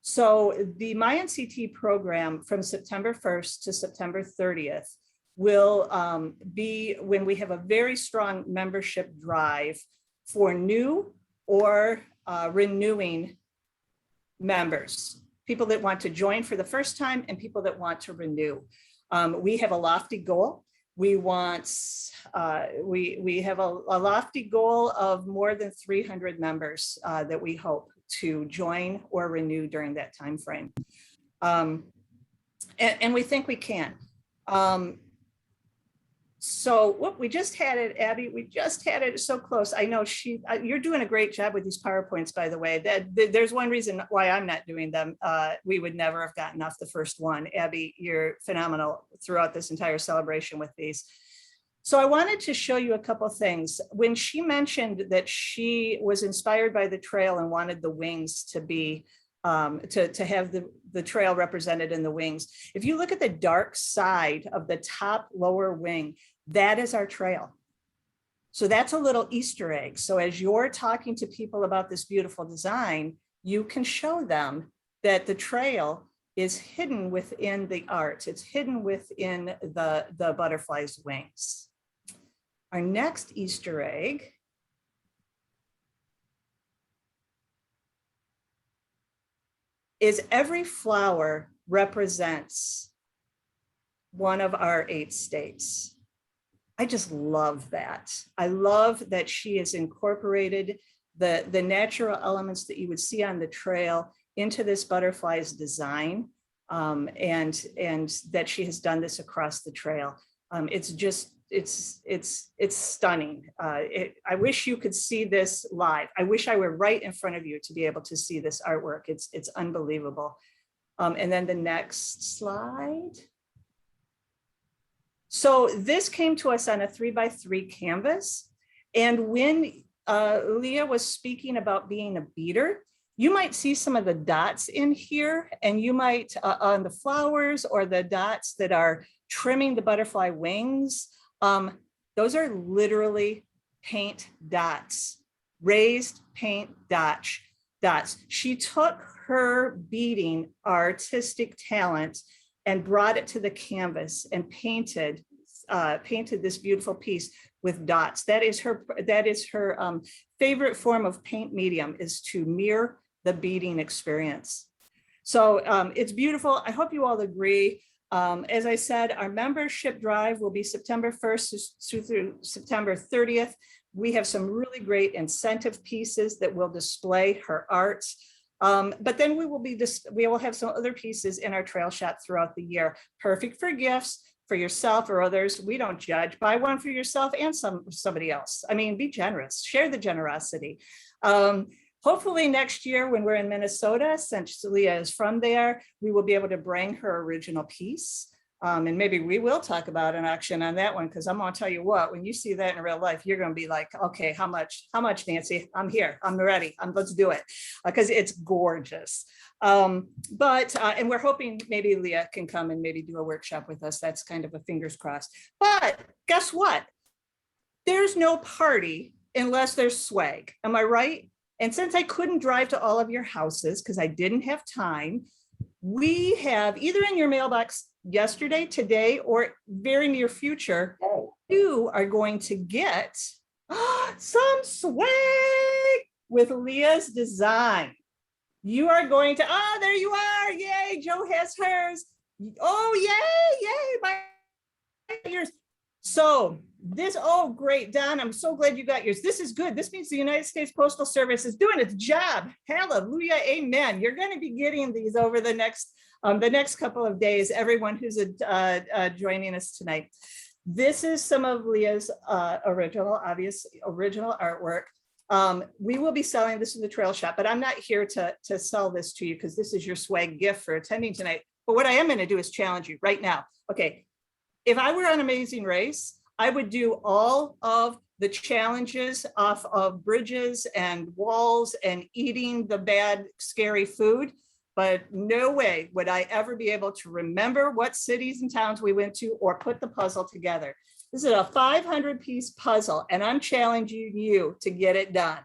So the MyNCT program from September 1st to September 30th will be when we have a very strong membership drive for new or renewing members, people that want to join for the first time and people that want to renew. We have a lofty goal. We want, we have a lofty goal of more than 300 members that we hope to join or renew during that time frame. And we think we can. So whoop, we just had it, Abby, we just had it so close. I know you're doing a great job with these PowerPoints, by the way. There's one reason why I'm not doing them. We would never have gotten off the first one. Abby, you're phenomenal throughout this entire celebration with these. So I wanted to show you a couple of things. When she mentioned that she was inspired by the trail and wanted the wings to be, to have the trail represented in the wings. If you look at the dark side of the top lower wing, that is our trail. So that's a little Easter egg. So as you're talking to people about this beautiful design, you can show them that the trail is hidden within the art. It's hidden within the butterfly's wings. Our next Easter egg is every flower represents one of our 8 states. I just love that. I love that she has incorporated the natural elements that you would see on the trail into this butterfly's design, and that she has done this across the trail. It's just, it's stunning. I wish you could see this live. I wish I were right in front of you to be able to see this artwork. It's unbelievable. And then the next slide. So this came to us on a 3x3 canvas. And when Leah was speaking about being a beater, you might see some of the dots in here, and you might on the flowers or the dots that are trimming the butterfly wings. Those are literally paint dots, raised paint dots. She took her beading artistic talent and brought it to the canvas and painted this beautiful piece with dots. That is her favorite form of paint medium, is to mirror the beading experience. So it's beautiful. I hope you all agree. As I said, our membership drive will be September 1st through September 30th. We have some really great incentive pieces that will display her art. But then we will have some other pieces in our trail shop throughout the year. Perfect for gifts for yourself or others. We don't judge. Buy one for yourself and somebody else. I mean, be generous, share the generosity. Hopefully next year when we're in Minnesota, since Leah is from there, we will be able to bring her original piece. And maybe we will talk about an auction on that one, because I'm going to tell you what, when you see that in real life, you're going to be like, okay, how much, Nancy? I'm here, I'm ready, let's do it, because it's gorgeous. And we're hoping maybe Leah can come and maybe do a workshop with us. That's kind of a fingers crossed. But guess what? There's no party unless there's swag. Am I right? And since I couldn't drive to all of your houses because I didn't have time, we have either in your mailbox yesterday, today, or very near future, you are going to get some swag with Leah's design. You are going to, there you are. Yay, Joe has hers. Oh, yay, my ears. So this, oh, great, Don, I'm so glad you got yours. This is good. This means the United States Postal Service is doing its job. Hallelujah, amen. You're going to be getting these over the next couple of days, everyone who's joining us tonight. This is some of Leah's original artwork. We will be selling this in the trail shop, but I'm not here to sell this to you because this is your swag gift for attending tonight. But what I am going to do is challenge you right now. Okay. If I were on Amazing Race, I would do all of the challenges off of bridges and walls and eating the bad, scary food. But no way would I ever be able to remember what cities and towns we went to or put the puzzle together. This is a 500-piece puzzle, and I'm challenging you to get it done.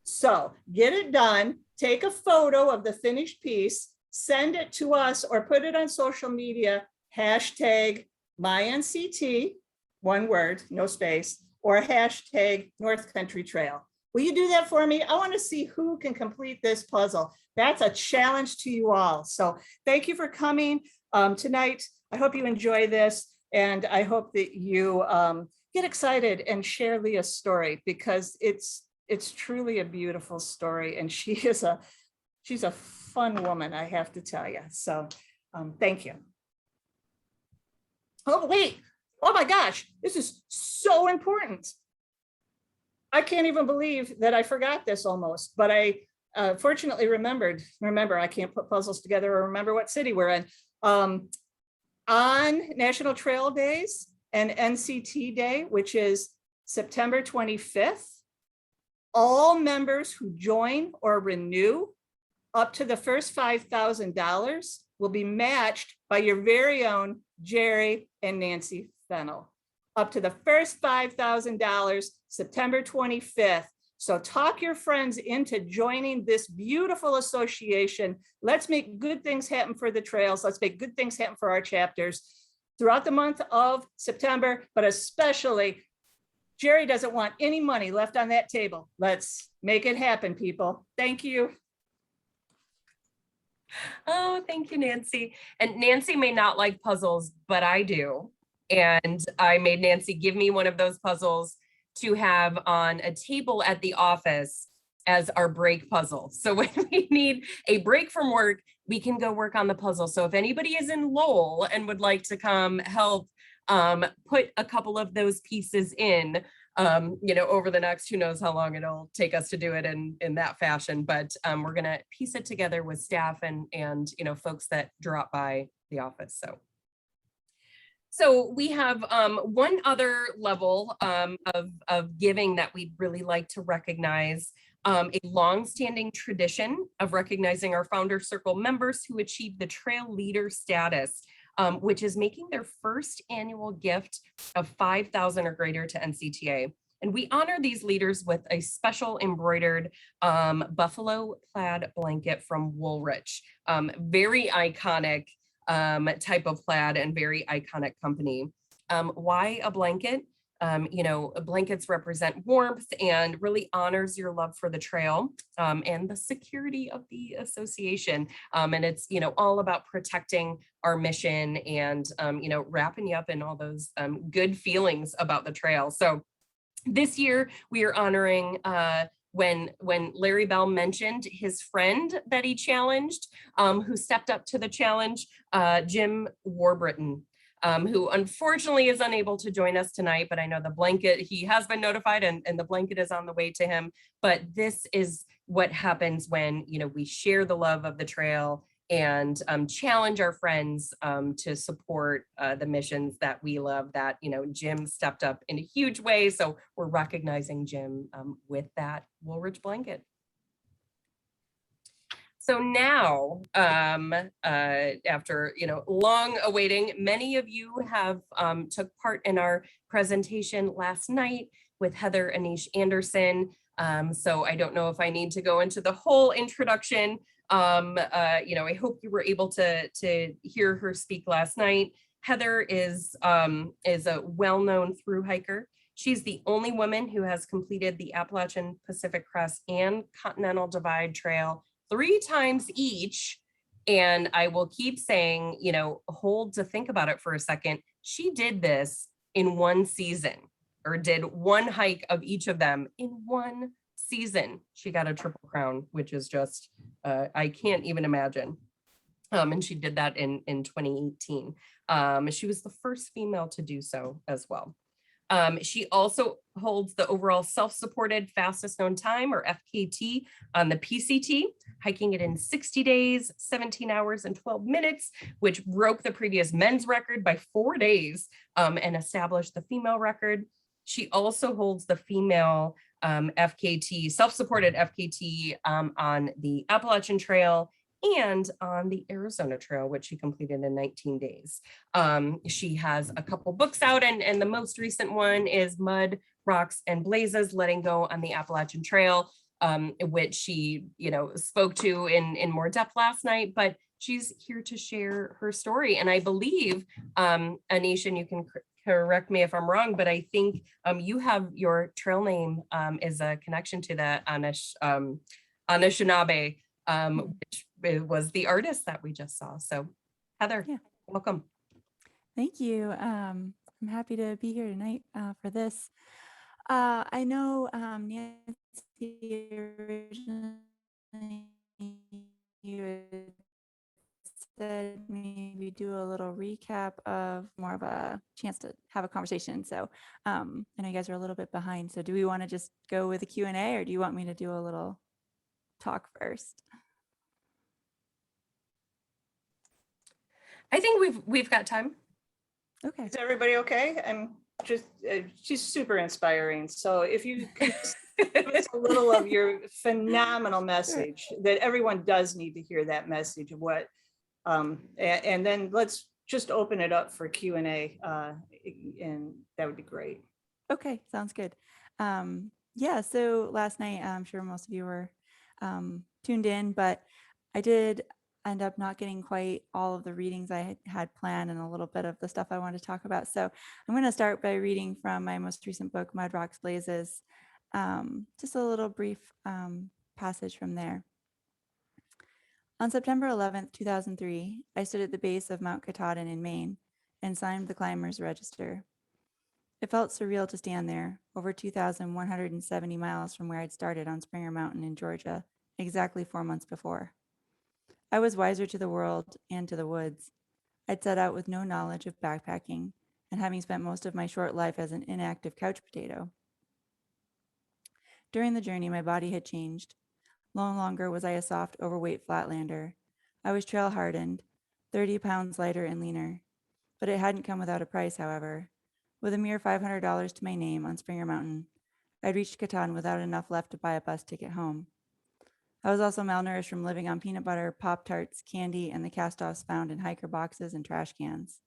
So get it done, take a photo of the finished piece, send it to us or put it on social media, hashtag MyNCT, one word, no space, or hashtag North Country Trail. Will you do that for me? I want to see who can complete this puzzle. That's a challenge to you all. So thank you for coming tonight. I hope you enjoy this. And I hope that you get excited and share Leah's story because it's truly a beautiful story. And she's a fun woman, I have to tell you. So thank you. Oh, wait. Oh my gosh, this is so important. I can't even believe that I forgot this almost, but I fortunately remembered. Remember, I can't put puzzles together or remember what city we're in. On National Trail Days and NCT Day, which is September 25th, all members who join or renew up to the first $5,000 will be matched by your very own Jerry and Nancy Fennell. Up to the first $5,000, September 25th. So talk your friends into joining this beautiful association. Let's make good things happen for the trails. Let's make good things happen for our chapters throughout the month of September, but especially Jerry doesn't want any money left on that table. Let's make it happen, people. Thank you. Oh, thank you, Nancy. And Nancy may not like puzzles, but I do. And I made Nancy give me one of those puzzles to have on a table at the office as our break puzzle. So when we need a break from work, we can go work on the puzzle. So if anybody is in Lowell and would like to come help put a couple of those pieces in, over the next, who knows how long it'll take us to do it in that fashion, but we're gonna piece it together with staff and folks that drop by the office. So we have one other level of giving that we'd really like to recognize, a longstanding tradition of recognizing our Founder Circle members who achieved the Trail Leader status, which is making their first annual gift of $5,000 or greater to NCTA. And we honor these leaders with a special embroidered buffalo plaid blanket from Woolrich. Very iconic type of plaid and very iconic company. Why a blanket? Blankets represent warmth and really honors your love for the trail and the security of the association. And it's, all about protecting our mission and, wrapping you up in all those good feelings about the trail. So this year we are honoring when Larry Bell mentioned his friend that he challenged, who stepped up to the challenge, Jim Warburton, who unfortunately is unable to join us tonight, but I know the blanket, he has been notified and the blanket is on the way to him. But this is what happens when, we share the love of the trail and challenge our friends to support the missions that we love, that, Jim stepped up in a huge way. So we're recognizing Jim with that Woolrich blanket. So now, after, long awaiting, many of you have took part in our presentation last night with Heather Anish Anderson. So I don't know if I need to go into the whole introduction. I hope you were able to hear her speak last night. Heather is a well-known thru hiker. She's the only woman who has completed the Appalachian Pacific Crest and Continental Divide Trail 3 times each. And I will keep saying, hold to think about it for a second. She did this in one season, or did one hike of each of them in one season. She got a triple crown, which is just, I can't even imagine. And she did that in 2018. She was the first female to do so as well. She also holds the overall self-supported fastest known time, or FKT, on the PCT, hiking it in 60 days, 17 hours and 12 minutes, which broke the previous men's record by 4 days, and established the female record. She also holds the female FKT, self-supported FKT, on the Appalachian Trail and on the Arizona Trail, which she completed in 19 days. She has a couple books out, and the most recent one is Mud, Rocks, and Blazes, Letting Go on the Appalachian Trail, which she, spoke to in more depth last night, but she's here to share her story. And I believe, Anisha, you can correct me if I'm wrong, but I think you have your trail name is a connection to the Anishinaabe, which was the artist that we just saw. So Heather, Yeah. welcome. Thank you. I'm happy to be here tonight for this. I know Nancy, originally you had said maybe do a little recap of more of a chance to have a conversation. So I know you guys are a little bit behind. So do we want to just go with the Q&A, or do you want me to do a little talk first? I think we've got time. Okay. Is everybody okay? I'm just, she's super inspiring. So if you could just give us a little of your phenomenal message, that everyone does need to hear that message of what, and then let's just open it up for Q&A, and that would be great. Okay, sounds good. Yeah, so last night, I'm sure most of you were tuned in, but I did end up not getting quite all of the readings I had planned and a little bit of the stuff I wanted to talk about. So I'm going to start by reading from my most recent book, Mud, Rocks, Blazes, just a little brief passage from there. On September 11th, 2003, I stood at the base of Mount Katahdin in Maine and signed the climber's register. It felt surreal to stand there, over 2,170 miles from where I'd started on Springer Mountain in Georgia, exactly 4 months before. I was wiser to the world and to the woods. I'd set out with no knowledge of backpacking, and having spent most of my short life as an inactive couch potato. During the journey, my body had changed. No longer was I a soft, overweight flatlander. I was trail hardened, 30 pounds lighter and leaner. But it hadn't come without a price, however. With a mere $500 to my name on Springer Mountain, I'd reached Catan without enough left to buy a bus ticket home. I was also malnourished from living on peanut butter, Pop-Tarts, candy, and the cast-offs found in hiker boxes and trash cans.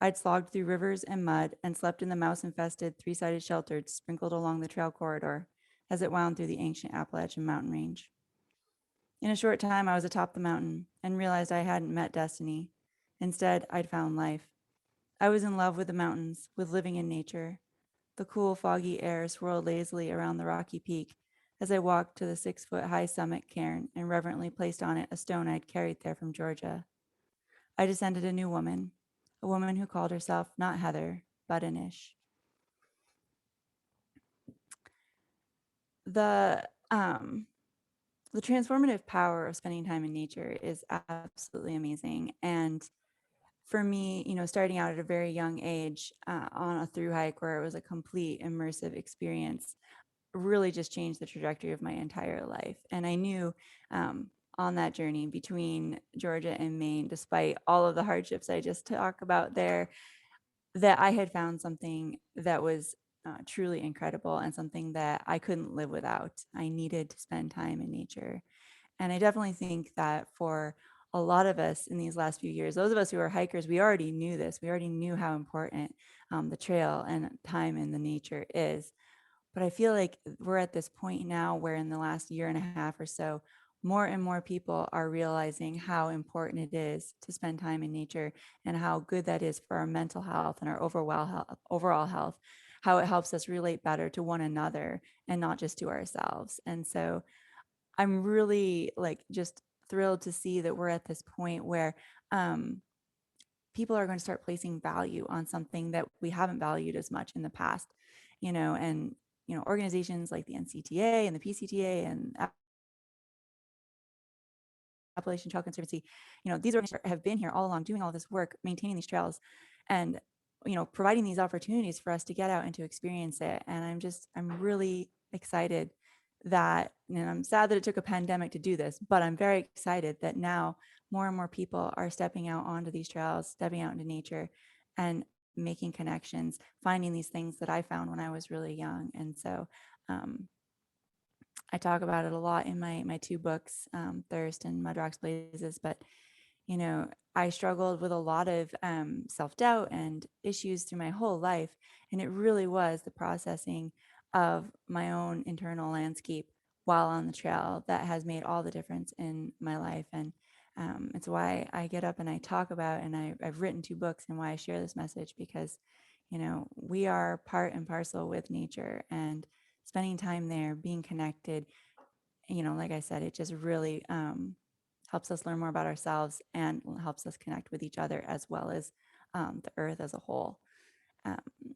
I'd slogged through rivers and mud and slept in the mouse-infested three-sided shelters sprinkled along the trail corridor as it wound through the ancient Appalachian mountain range. In a short time, I was atop the mountain and realized I hadn't met destiny. Instead, I'd found life. I was in love with the mountains, with living in nature. The cool, foggy air swirled lazily around the rocky peak as I walked to the 6-foot-high summit cairn and reverently placed on it a stone I'd carried there from Georgia. I descended a new woman, a woman who called herself not Heather, but Anish. The transformative power of spending time in nature is absolutely amazing. And for me, starting out at a very young age on a thru hike where it was a complete immersive experience, really just changed the trajectory of my entire life. And I knew on that journey between Georgia and Maine, despite all of the hardships I just talked about there, that I had found something that was truly incredible and something that I couldn't live without. I needed to spend time in nature. And I definitely think that for a lot of us in these last few years, those of us who are hikers, we already knew this. We already knew how important the trail and time in the nature is. But I feel like we're at this point now where in the last year and a half or so, more and more people are realizing how important it is to spend time in nature and how good that is for our mental health and our overall health, how it helps us relate better to one another and not just to ourselves. And so I'm really just thrilled to see that we're at this point where people are going to start placing value on something that we haven't valued as much in the past, and, organizations like the NCTA and the PCTA and Appalachian Trail Conservancy, these organizations have been here all along doing all this work, maintaining these trails and, providing these opportunities for us to get out and to experience it. And I'm really excited that, and I'm sad that it took a pandemic to do this, but I'm very excited that now more and more people are stepping out onto these trails, stepping out into nature and making connections, finding these things that I found when I was really young. And so, I talk about it a lot in my two books, Thirst and Mud Rocks Blazes, but I struggled with a lot of self-doubt and issues through my whole life. And it really was the processing of my own internal landscape while on the trail that has made all the difference in my life. And it's why I get up and I talk about, and I've written two books, and why I share this message, because, we are part and parcel with nature, and spending time there, being connected, like I said, it just really helps us learn more about ourselves and helps us connect with each other, as well as the earth as a whole.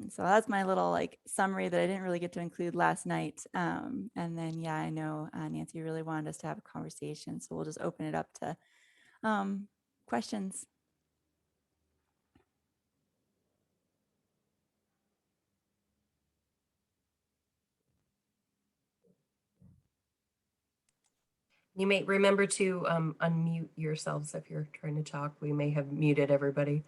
So that's my little summary that I didn't really get to include last night. And then, yeah, I know Nancy really wanted us to have a conversation, so we'll just open it up to questions. You may remember to unmute yourselves if you're trying to talk. We may have muted everybody.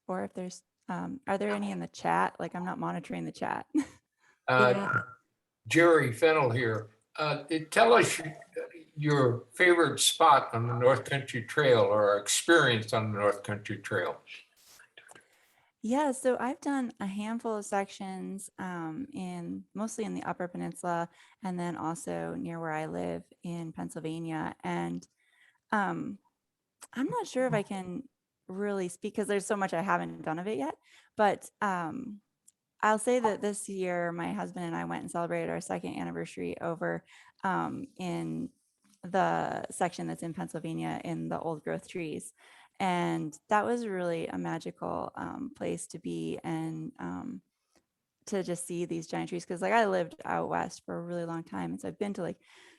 Or if there's, are there any in the chat? I'm not monitoring the chat. Jerry Fennell here. Tell us your favorite spot on the North Country Trail, or experience on the North Country Trail. Yeah, so I've done a handful of sections mostly in the Upper Peninsula, and then also near where I live in Pennsylvania. And I'm not sure if I can really speak, because there's so much I haven't done of it yet. But I'll say that this year, my husband and I went and celebrated our second anniversary over in the section that's in Pennsylvania in the old growth trees. And that was really a magical place to be, and to just see these giant trees. Because I lived out west for a really long time. And so I've been to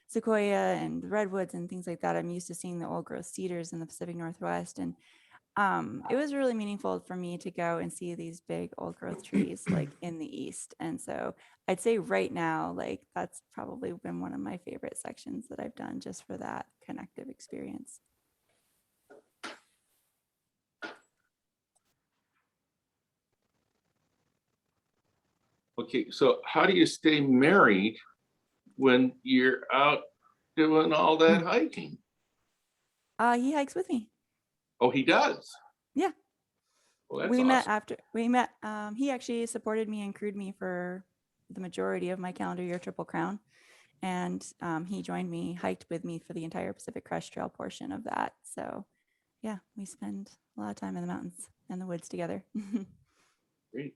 Sequoia and the redwoods and things like that. I'm used to seeing the old growth cedars in the Pacific Northwest. And it was really meaningful for me to go and see these big old growth trees in the east. And so I'd say right now, that's probably been one of my favorite sections that I've done, just for that connective experience. Okay, so how do you stay married when you're out doing all that hiking? He hikes with me. Oh, he does? Yeah. Well, that's we awesome. met after we met. He actually supported me and crewed me for the majority of my calendar year Triple Crown. And he joined me, hiked with me for the entire Pacific Crest Trail portion of that. So yeah, we spend a lot of time in the mountains and the woods together. Great.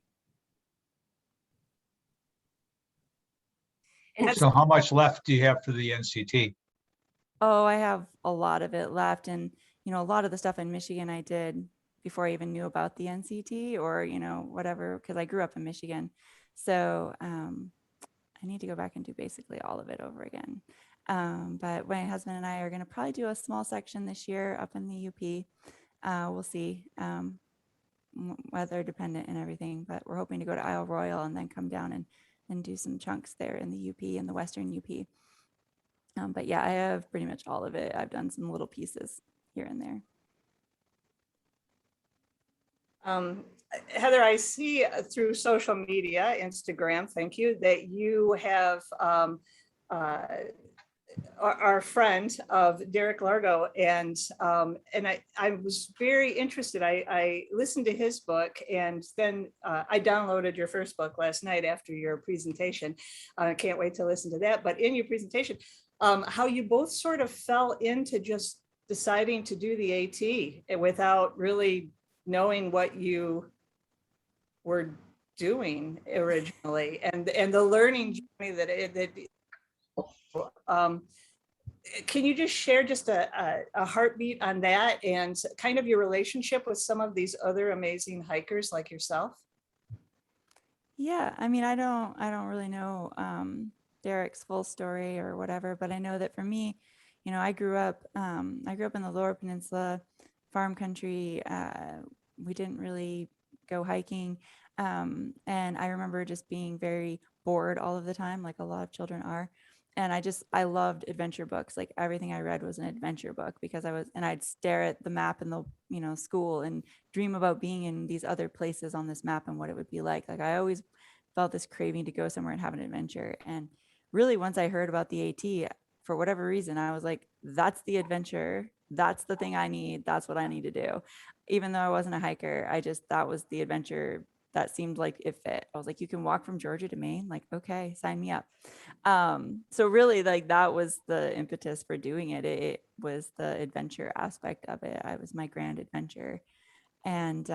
So how much left do you have for the NCT? Oh, I have a lot of it left. And, a lot of the stuff in Michigan I did before I even knew about the NCT, or, whatever, because I grew up in Michigan. So I need to go back and do basically all of it over again. But my husband and I are going to probably do a small section this year up in the UP. We'll see, weather dependent and everything, but we're hoping to go to Isle Royale and then come down and do some chunks there in the UP, in the Western UP. But yeah, I have pretty much all of it. I've done some little pieces here and there. Heather, I see through social media, Instagram, thank you, that you have our friend of Derek Largo, and I was very interested. I listened to his book, and then I downloaded your first book last night after your presentation. I can't wait to listen to that. But in your presentation, how you both sort of fell into just deciding to do the AT without really knowing what you were doing originally, and the learning journey um, can you just share just a heartbeat on that and kind of your relationship with some of these other amazing hikers like yourself? Yeah, I mean, I don't really know Derek's full story or whatever, but I know that for me, you know, I grew up in the Lower Peninsula, farm country. We didn't really go hiking, and I remember just being very bored all of the time, like a lot of children are. And I loved adventure books. Like everything I read was an adventure book because and I'd stare at the map in the, you know, school and dream about being in these other places on this map and what it would be like. Like I always felt this craving to go somewhere and have an adventure. And really, once I heard about the AT, for whatever reason, I was like, that's the adventure. That's the thing I need. That's what I need to do. Even though I wasn't a hiker, that was the adventure that seemed like it fit. I was like, you can walk from Georgia to Maine. Like, okay, sign me up. So really like that was the impetus for doing it. It was the adventure aspect of it. I was my grand adventure. And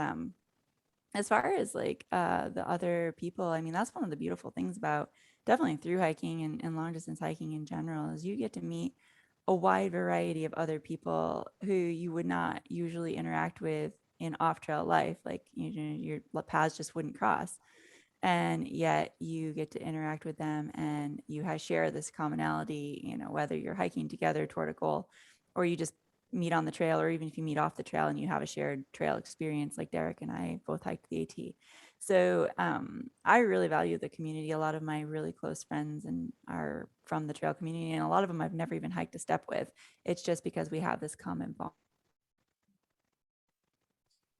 as far as like the other people, I mean, that's one of the beautiful things about definitely through hiking and long distance hiking in general is you get to meet a wide variety of other people who you would not usually interact with in off trail life. Like, you know, your paths just wouldn't cross. And yet you get to interact with them and you share this commonality, you know, whether you're hiking together toward a goal or you just meet on the trail, or even if you meet off the trail and you have a shared trail experience, like Derek and I both hiked the AT. So I really value the community. A lot of my really close friends and are from the trail community, and a lot of them I've never even hiked a step with. It's just because we have this common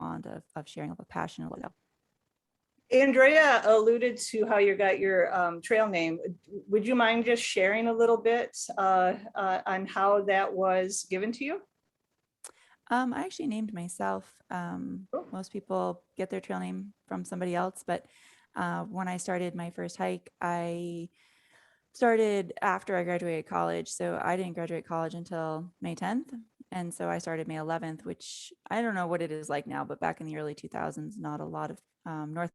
bond of sharing of a passion. Andrea alluded to how you got your trail name. Would you mind just sharing a little bit on how that was given to you? I actually named myself. Most people get their trail name from somebody else, but when I started my first hike, I started after I graduated college. So I didn't graduate college until May 10th. And so I started May 11th, which I don't know what it is like now, but back in the early 2000s, not a lot of North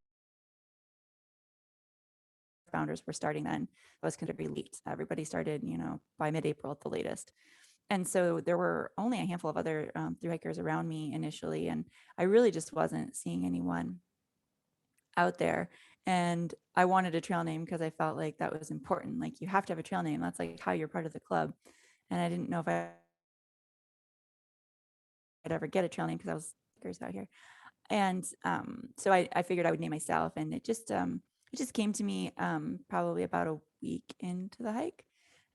founders were starting then. It was considered elite. Everybody started, you know, by mid-April at the latest. And so there were only a handful of other thru hikers around me initially, and I really just wasn't seeing anyone out there. And I wanted a trail name because I felt like that was important. Like you have to have a trail name. That's like how you're part of the club. And I didn't know if I'd ever get a trail name because I was hikers out here. And so I figured I would name myself, and it just came to me probably about a week into the hike.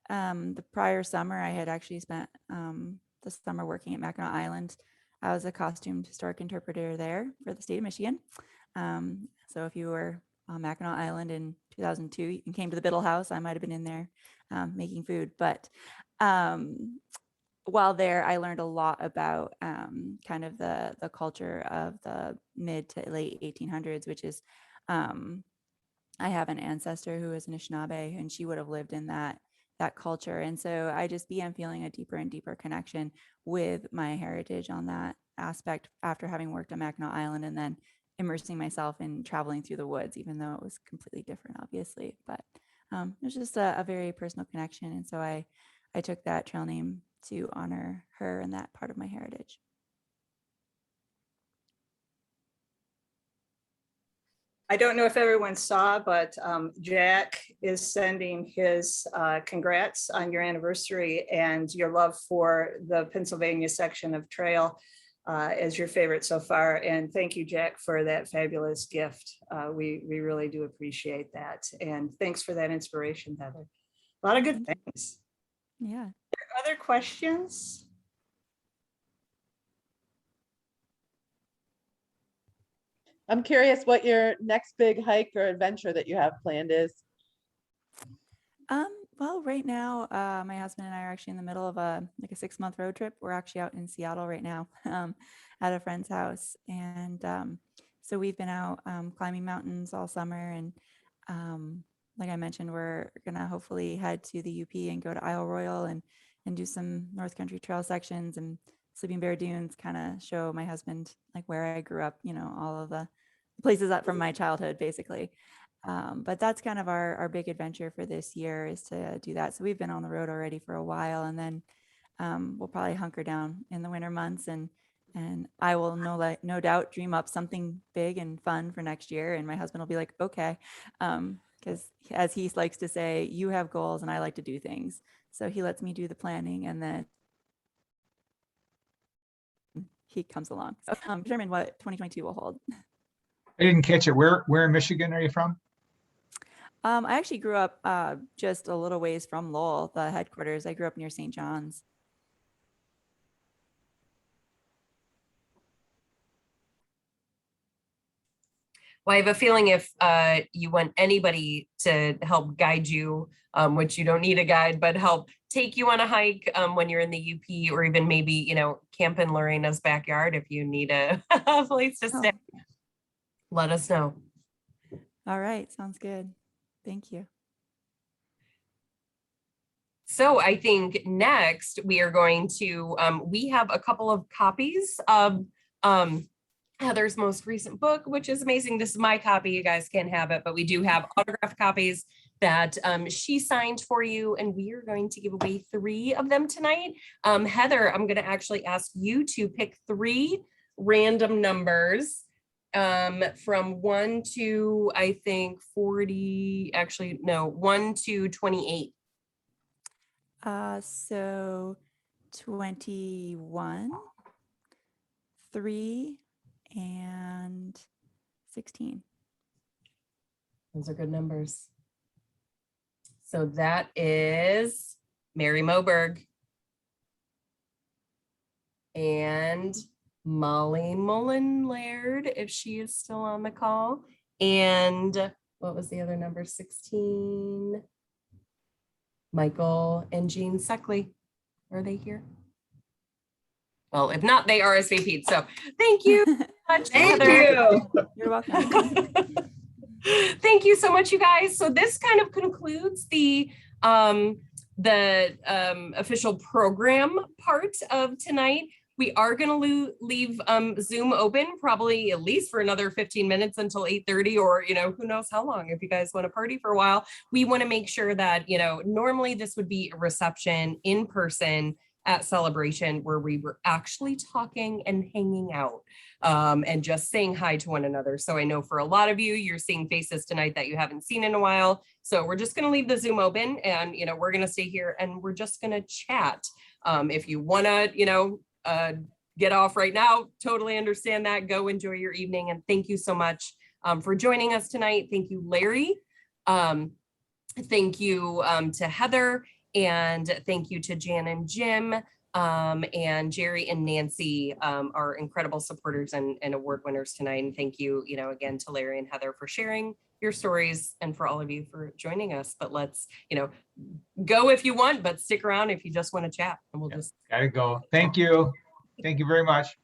The prior summer, I had actually spent the summer working at Mackinac Island. I was a costumed historic interpreter there for the state of Michigan. So if you were on Mackinac Island in 2002 and came to the Biddle House, I might have been in there making food. But while there, I learned a lot about kind of the culture of the mid to late 1800s, which is I have an ancestor who is an Anishinaabe, and she would have lived in that culture. And so I just began feeling a deeper and deeper connection with my heritage on that aspect after having worked on Mackinac Island and then immersing myself in traveling through the woods, even though it was completely different, obviously. But it was just a very personal connection. And so I took that trail name to honor her and that part of my heritage. I don't know if everyone saw, but Jack is sending his congrats on your anniversary and your love for the Pennsylvania section of trail as your favorite so far. And thank you, Jack, for that fabulous gift. We really do appreciate that. And thanks for that inspiration, Heather. A lot of good things. Yeah. Other questions? I'm curious what your next big hike or adventure that you have planned is. Well, right now, my husband and I are actually in the middle of a 6-month road trip. We're actually out in Seattle right now at a friend's house. And so we've been out climbing mountains all summer. And like I mentioned, we're going to hopefully head to the UP and go to Isle Royale and do some North Country trail sections and Sleeping Bear Dunes, kind of show my husband like where I grew up, you know, all of the places up from my childhood, basically. But that's kind of our big adventure for this year, is to do that. So we've been on the road already for a while, and then we'll probably hunker down in the winter months, and I will no doubt dream up something big and fun for next year. And my husband will be like, okay, because as he likes to say, you have goals and I like to do things. So he lets me do the planning, and then he comes along. So determine what 2022 will hold. I didn't catch it. Where in Michigan are you from? I actually grew up just a little ways from Lowell, the headquarters. I grew up near St. John's. Well, I have a feeling if you want anybody to help guide you, which you don't need a guide, but help take you on a hike when you're in the UP, or even maybe, you know, camp in Lorena's backyard if you need a place to stay, let us know. All right, sounds good. Thank you. So I think next we are going to, we have a couple of copies of Heather's most recent book, which is amazing. This is my copy. You guys can't have it, but we do have autographed copies that she signed for you, and we are going to give away 3 of them tonight. Heather, I'm going to actually ask you to pick 3 random numbers from 1 to, I think, 40, actually, no, 1 to 28. So 21, 3, and 16. Those are good numbers. So that is Mary Moberg and Molly Mullen-Laird, if she is still on the call. And what was the other number? 16. Michael and Jean Suckley. Are they here? Well, if not, they RSVP'd. So thank you so much. Thank Heather. you. You're welcome. Thank you so much, you guys. So this kind of concludes the official program part of tonight. We are going to leave Zoom open probably at least for another 15 minutes until 8:30, or, you know, who knows how long, if you guys want to party for a while. We want to make sure that, you know, normally this would be a reception in person at Celebration, where we were actually talking and hanging out and just saying hi to one another. So I know for a lot of you, you're seeing faces tonight that you haven't seen in a while. So we're just going to leave the Zoom open, and, you know, we're going to stay here and we're just going to chat. If you want to, you know, get off right now, totally understand that. Go enjoy your evening. And thank you so much for joining us tonight. Thank you, Larry. Thank you to Heather. And thank you to Jan and Jim, and Jerry and Nancy, our incredible supporters and award winners tonight. And thank you, you know, again to Larry and Heather for sharing your stories, and for all of you for joining us. But let's, you know, go if you want, but stick around if you just want to chat, and we'll just Gotta go. Thank you. Thank you very much.